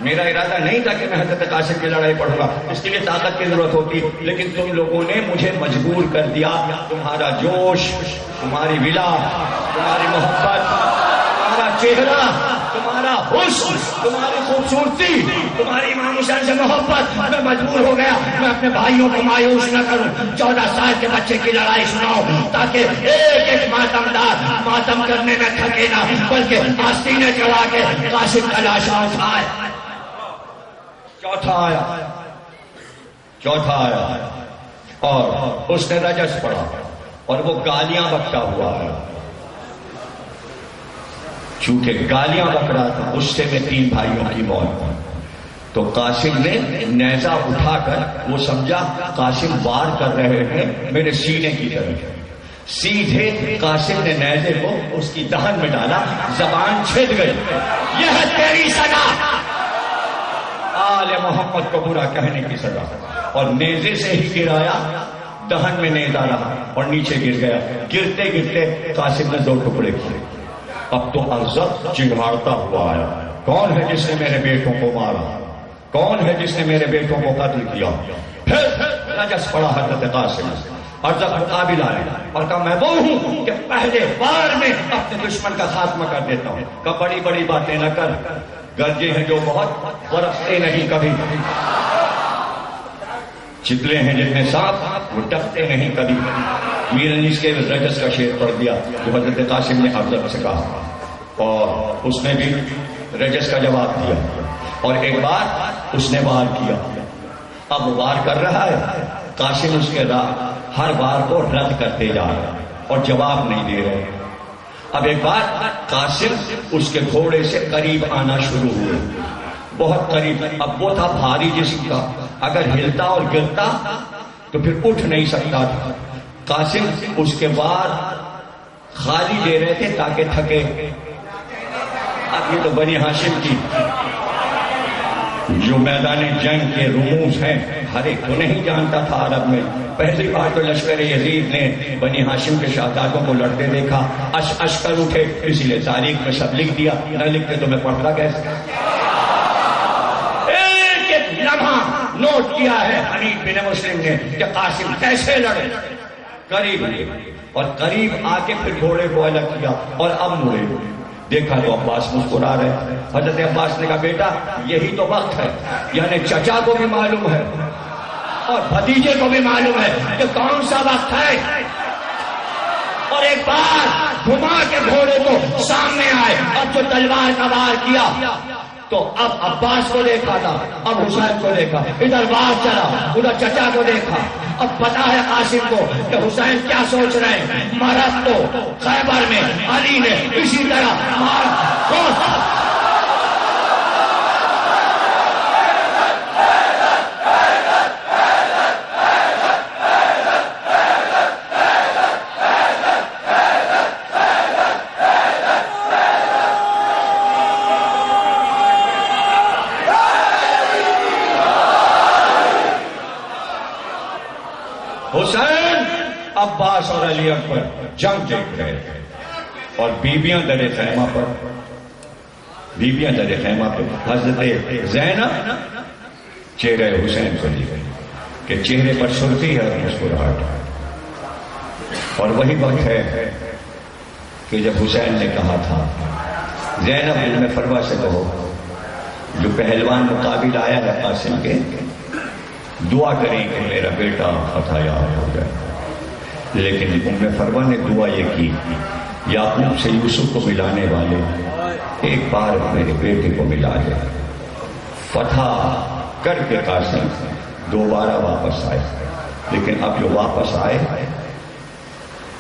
میرا ارادہ نہیں تھا کہ میں حضرت قاسم کی لڑائی پڑھوں گا، اس کے لیے طاقت کی ضرورت ہوتی، لیکن تم لوگوں نے مجھے مجبور کر دیا. تمہارا جوش، تمہاری ولا، تمہاری محبت، تمہارا چہرہ، تمہارا حسن، تمہاری خوبصورتی، تمہاری امام حسین سے محبت، میں مجبور ہو گیا میں اپنے بھائیوں کو مایوس نہ کروں. 14 سال کے بچے کی لڑائی سناؤں تاکہ ایک ایک ماتمدار ماتم کرنے میں تھکے نہ بلکہ آستینے چڑھا کے قاسم کا لاشا اٹھائے. چوتھا آیا اور اس نے رجس پڑھا اور وہ گالیاں بکتا ہوا ہے. چونکہ گالیاں بک رہا تھا، غصے میں 3 بھائیوں کی موت. تو قاسم نے نیزہ اٹھا کر وہ سمجھا قاسم وار کر رہے ہیں میرے سینے کی طرف، سیدھے قاسم نے نیزے کو اس کی دہن میں ڈالا، زبان چھد گئی۔ یہ ہے تیری سزا، آل محمد کو برا کہنے کی سزا۔ اور نیزے سے ہی گرایا، دہن میں نیزہ رہا اور نیچے گر گیا۔ گرتے گرتے قاسم نے 2 ٹکڑے کیے۔ اب تو ارزق چڑھاڑتا ہوا آیا، کون ہے جس نے میرے بیٹوں کو مارا؟ کون ہے جس نے میرے بیٹوں کو قتل کیا؟ پھر رجس پڑا حضرت قاسم، ارزق مقابل آئے اور کہا میں وہ ہوں کہ پہلے بار میں اپنے دشمن کا خاتمہ کر دیتا ہوں۔ کہ بڑی بڑی باتیں نہ کر، گرجے ہیں جو بہت برستے نہیں کبھی، چتلے ہیں جتنے سانپ وہ ڈرتے نہیں کبھی۔ میرا نے اس کے رجس کا شعر پڑھ دیا جو حضرت قاسم نے ارزق سے کہا، اور اس نے بھی رجس کا جواب دیا، اور ایک بار اس نے وار کیا۔ اب وہ وار کر رہا ہے، قاسم اس کے ہر بار کو رد کرتے جا رہا اور جواب نہیں دے رہے۔ اب ایک بار قاسم اس کے گھوڑے سے قریب آنا شروع ہوئے، بہت قریب۔ اب وہ تھا بھاری جسم کا، اگر ہلتا اور گرتا تو پھر اٹھ نہیں سکتا تھا۔ قاسم اس کے وار خالی دے رہے تھے تاکہ تھکے۔ اب یہ تو بنی ہاشم کی جو میدان جنگ کے رموز ہیں ہر ایک تو نہیں جانتا تھا عرب میں۔ پہلی بار تو لشکر یزید نے بنی ہاشم کے شہزادوں کو لڑتے دیکھا، اش کر اٹھے، اسی لیے تاریخ میں سب لکھ دیا، نہ لکھتے تو میں پڑھتا کیسے؟ ایک ایک لمحہ نوٹ کیا ہے حنیف بن مسلم نے کہ قاسم کیسے لڑے۔ قریب اور قریب آ کے پھر گھوڑے کو الگ کیا اور اب مڑے، دیکھا تو عباس مسکرا رہے۔ حضرت عباس نے کہا بیٹا یہی تو وقت ہے، یعنی چچا کو بھی معلوم ہے اور بھتیجے کو بھی معلوم ہے کہ کون سا وقت ہے۔ اور ایک بار گھما کے گھوڑے کو سامنے آئے اور جو تلوار کا وار کیا تو اب عباس کو دیکھا تھا، اب حسین کو دیکھا، ادھر وار چلا، ادھر چچا کو دیکھا۔ اب پتا ہے قاسم کو کہ حسین کیا سوچ رہے ہیں۔ مرد تو خیبر میں علی نے اسی طرح حسین عباس اور علی اکبر جنگ دیکھ رہے تھے اور بیویاں درے خیمہ پر، بیویاں درے خیمہ پر۔ حضرت زینب چہرے حسین کو دیکھ کہ چہرے پر سرخی ہے اور مسکراہٹ، اور وہی وقت ہے کہ جب حسین نے کہا تھا زینب علم فروا سے کہو جو پہلوان مقابل آیا ہے قاسم کے، دعا کریں کہ میرا بیٹا فتح یاب ہو جائے۔ لیکن ام فروا نے دعا یہ کی یعقوب سے یوسف کو ملانے والے ایک بار میرے بیٹے کو ملا جائے۔ فتح کر کے قاسم دوبارہ واپس آئے، لیکن اب جو واپس آئے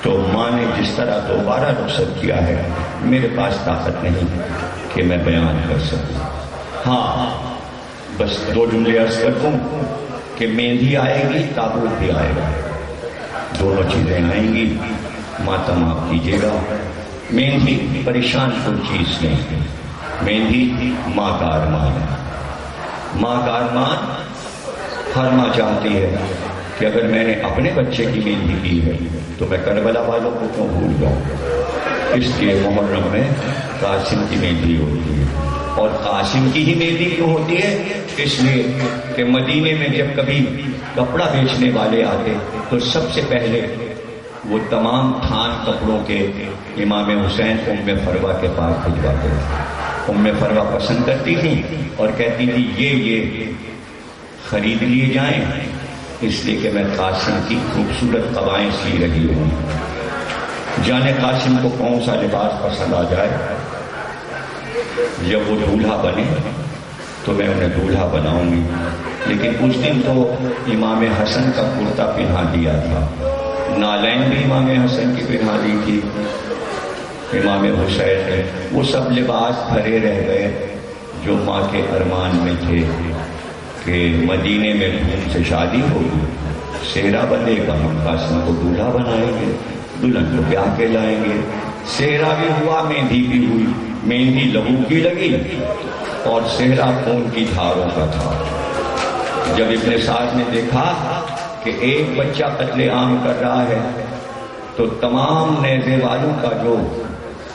تو ماں نے جس طرح دوبارہ رخصت کیا ہے میرے پاس طاقت نہیں کہ میں بیان کر سکوں۔ ہاں بس 2 جملے عرض کر دوں کہ مہندی آئے گی، تابوت بھی آئے گا، دونوں چیزیں آئیں گی، ماتم آپ کیجیے گا۔ مہندی پریشان کوئی چیز نہیں، مہندی ماں کا ارمان ہے۔ ماں کا ارمان ہر ماں چاہتی ہے کہ اگر میں نے اپنے بچے کی مہندی کی ہے تو میں کربلا والوں کو کیوں بھول جاؤں۔ اس لیے محرم میں قاسم کی مہندی ہوتی ہے، اور قاسم کی ہی مہندی کیوں ہوتی ہے؟ اس لیے کہ مدینے میں جب کبھی کپڑا بیچنے والے آتے تو سب سے پہلے وہ تمام تھان کپڑوں کے امام حسین ام فروا کے پاس بھجواتے تھے۔ ام فروا پسند کرتی تھی اور کہتی تھی یہ خرید لیے جائیں، اس لیے کہ میں قاسم کی خوبصورت قبائیں سی رہی ہوں۔ جانے قاسم کو کون سا لباس پسند آ جائے، جب وہ دولہا بنے تو میں انہیں دولہا بناؤں گی۔ لیکن اس دن تو امام حسن کا کرتا پہنا دیا تھا، نالین بھی امام حسن کی پہنا دی تھی، امام حسین نے وہ سب لباس بھرے رہ گئے، جو ماں کے ارمان میں تھے کہ مدینے میں دھوم سے شادی ہوگی، سہرا بندے کا، ہم قاسم کو دولہا بنائیں گے، دلہن کو بیاہ کے لائیں گے۔ سہرا بھی ہوا، مہندی بھی ہوئی، مہندی لہو کی لگی اور سہرا خون کی دھاروں کا تھا۔ جب ابن سعد نے دیکھا کہ ایک بچہ قتل عام کر رہا ہے تو تمام نیزے والوں کا جو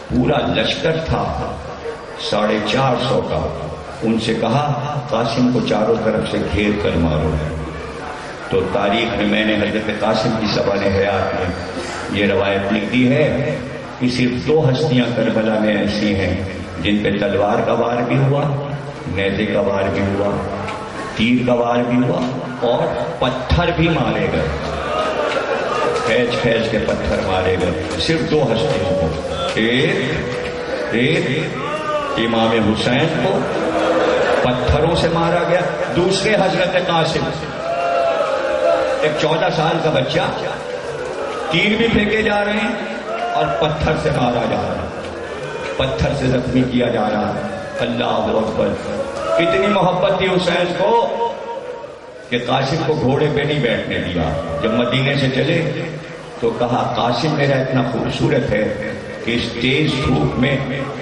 پورا لشکر تھا 450 کا، ان سے کہا قاسم کو چاروں طرف سے گھیر کر مارو۔ تو تاریخ میں نے حضرت قاسم کی سوانح حیات میں یہ روایت لکھی ہے کہ صرف 2 ہستیاں کربلا میں ایسی ہیں جن پہ تلوار کا وار بھی ہوا، نیزے کا وار بھی ہوا، تیر کا وار بھی ہوا اور پتھر بھی مارے گئے، کھینچ کھینچ کے پتھر مارے گئے۔ صرف 2 ہستیوں کو، ایک امام حسین کو پتھروں سے مارا گیا، دوسرے حضرت قاسم، ایک 14 سال کا بچہ، تیر بھی پھینکے جا رہے ہیں اور پتھر سے مارا جا رہا ہے، پتھر سے زخمی کیا جا رہا ہے۔ اللہ اکبر! اتنی محبت تھی حسین کو کہ قاسم کو گھوڑے پہ نہیں بیٹھنے دیا۔ جب مدینے سے چلے تو کہا قاسم میرا اتنا خوبصورت ہے کہ اس تیز دھوپ میں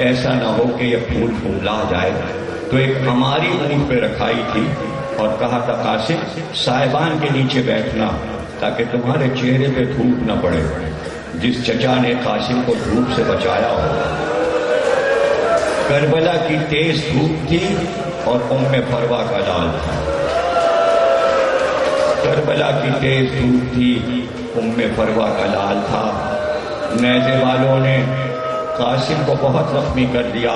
ایسا نہ ہو کہ یہ پھول پھولا جائے۔ تو ایک ہماری اونٹ پہ رکھائی تھی اور کہا تھا قاسم صاحبان کے نیچے بیٹھنا تاکہ تمہارے چہرے پہ دھوپ نہ پڑے۔ جس چچا نے قاسم کو دھوپ سے بچایا ہو، کربلا کی تیز دھوپ تھی اور ام فروا کا لال تھا۔ کربلا کی تیز دھوپ تھی، ام فروا کا لال تھا۔ نیزے والوں نے قاسم کو بہت زخمی کر دیا۔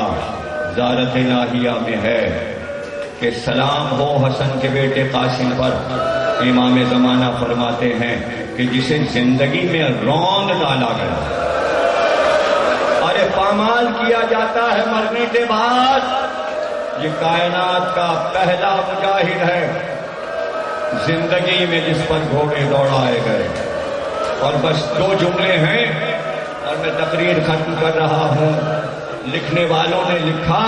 زیارت الہیہ میں ہے کہ سلام ہو حسن کے بیٹے قاسم پر۔ امام زمانہ فرماتے ہیں کہ جسے زندگی میں روند ڈالا گیا، ارے پامال کیا جاتا ہے مرنے کے بعد، یہ کائنات کا پہلا مجاہد ہے زندگی میں جس پر گھوڑے دوڑائے گئے۔ اور بس 2 جملے ہیں اور میں تقریر ختم کر رہا ہوں۔ لکھنے والوں نے لکھا،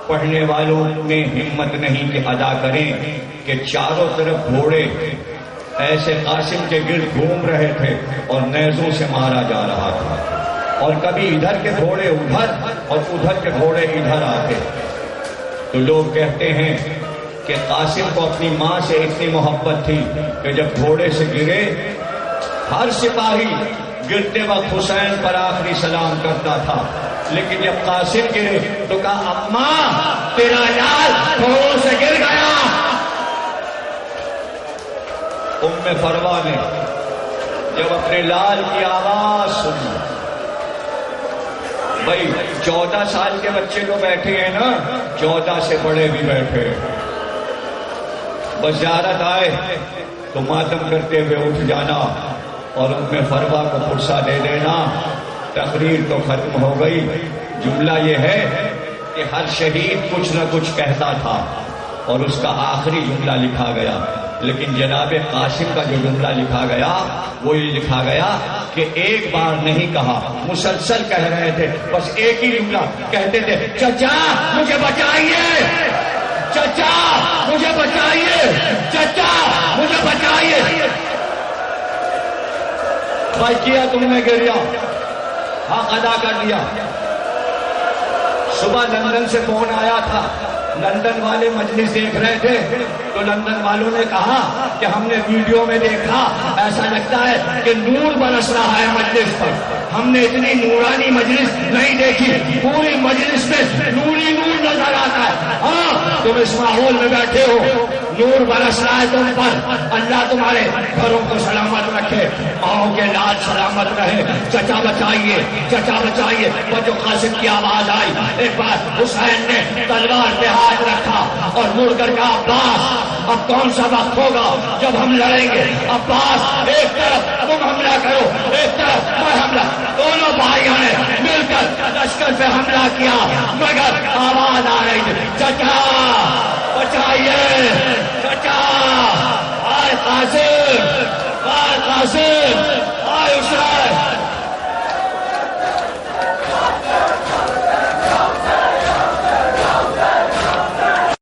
پڑھنے والوں نے ہمت نہیں کہ ادا کریں کہ چاروں طرف گھوڑے ایسے قاسم کے گرد گھوم رہے تھے اور نیزوں سے مارا جا رہا تھا، اور کبھی ادھر کے گھوڑے ادھر اور ادھر کے گھوڑے ادھر آتے۔ تو لوگ کہتے ہیں کہ قاسم کو اپنی ماں سے اتنی محبت تھی کہ جب گھوڑے سے گرے ہر سپاہی گرتے وقت حسین پر آخری سلام کرتا تھا، لیکن جب قاسم گرے تو کہا اماں تیرا لال گھوڑوں سے گر گیا۔ ام فروا نے جب اپنے لال کی آواز سنی، بھائی 14 سال کے بچے جو بیٹھے ہیں نا، 14 سے بڑے بھی بیٹھے، بس زیارت آئے تو ماتم کرتے ہوئے اٹھ جانا اور ام فروا کو فرصہ دے دینا۔ تقریر تو ختم ہو گئی۔ جملہ یہ ہے کہ ہر شہید کچھ نہ کچھ کہتا تھا اور اس کا آخری جملہ لکھا گیا، لیکن جناب قاسم کا جو جملہ لکھا گیا وہ یہ لکھا گیا کہ ایک بار نہیں کہا، مسلسل کہہ رہے تھے، بس ایک ہی جملہ کہتے تھے، چچا مجھے بچائیے، چچا مجھے بچائیے، چچا مجھے بچائیے۔ بھائی کیا تم نے گریا، حق ادا کر دیا۔ صبح لندن سے فون آیا تھا، لندن والے مجلس دیکھ رہے تھے تو لندن والوں نے کہا کہ ہم نے ویڈیو میں دیکھا، ایسا لگتا ہے کہ نور برس رہا ہے مجلس پر، ہم نے اتنی نورانی مجلس نہیں دیکھی، پوری مجلس میں نوری نور نظر آتا ہے۔ ہاں تم اس ماحول میں بیٹھے ہو، نور برس رہا ہے تم پر، اللہ تمہارے گھروں کو سلامت رکھے، ماؤں کے لال سلامت رہے۔ چچا بچائیے، چچا بچائیے۔ وہ جو قاسم کی آواز آئی، ایک بار حسین نے تلوار پہ ہاتھ رکھا اور مڑ کر کہا عباس اب کون سا وقت ہوگا جب ہم لڑیں گے؟ عباس ایک طرف تم حملہ کرو، ایک طرف میں حملہ۔ دونوں بھائیوں نے مل کر لشکر پہ حملہ کیا، مگر آواز آ رہی تھی چچا بچائیے، چچا آئے قاسم، آئے قاسم۔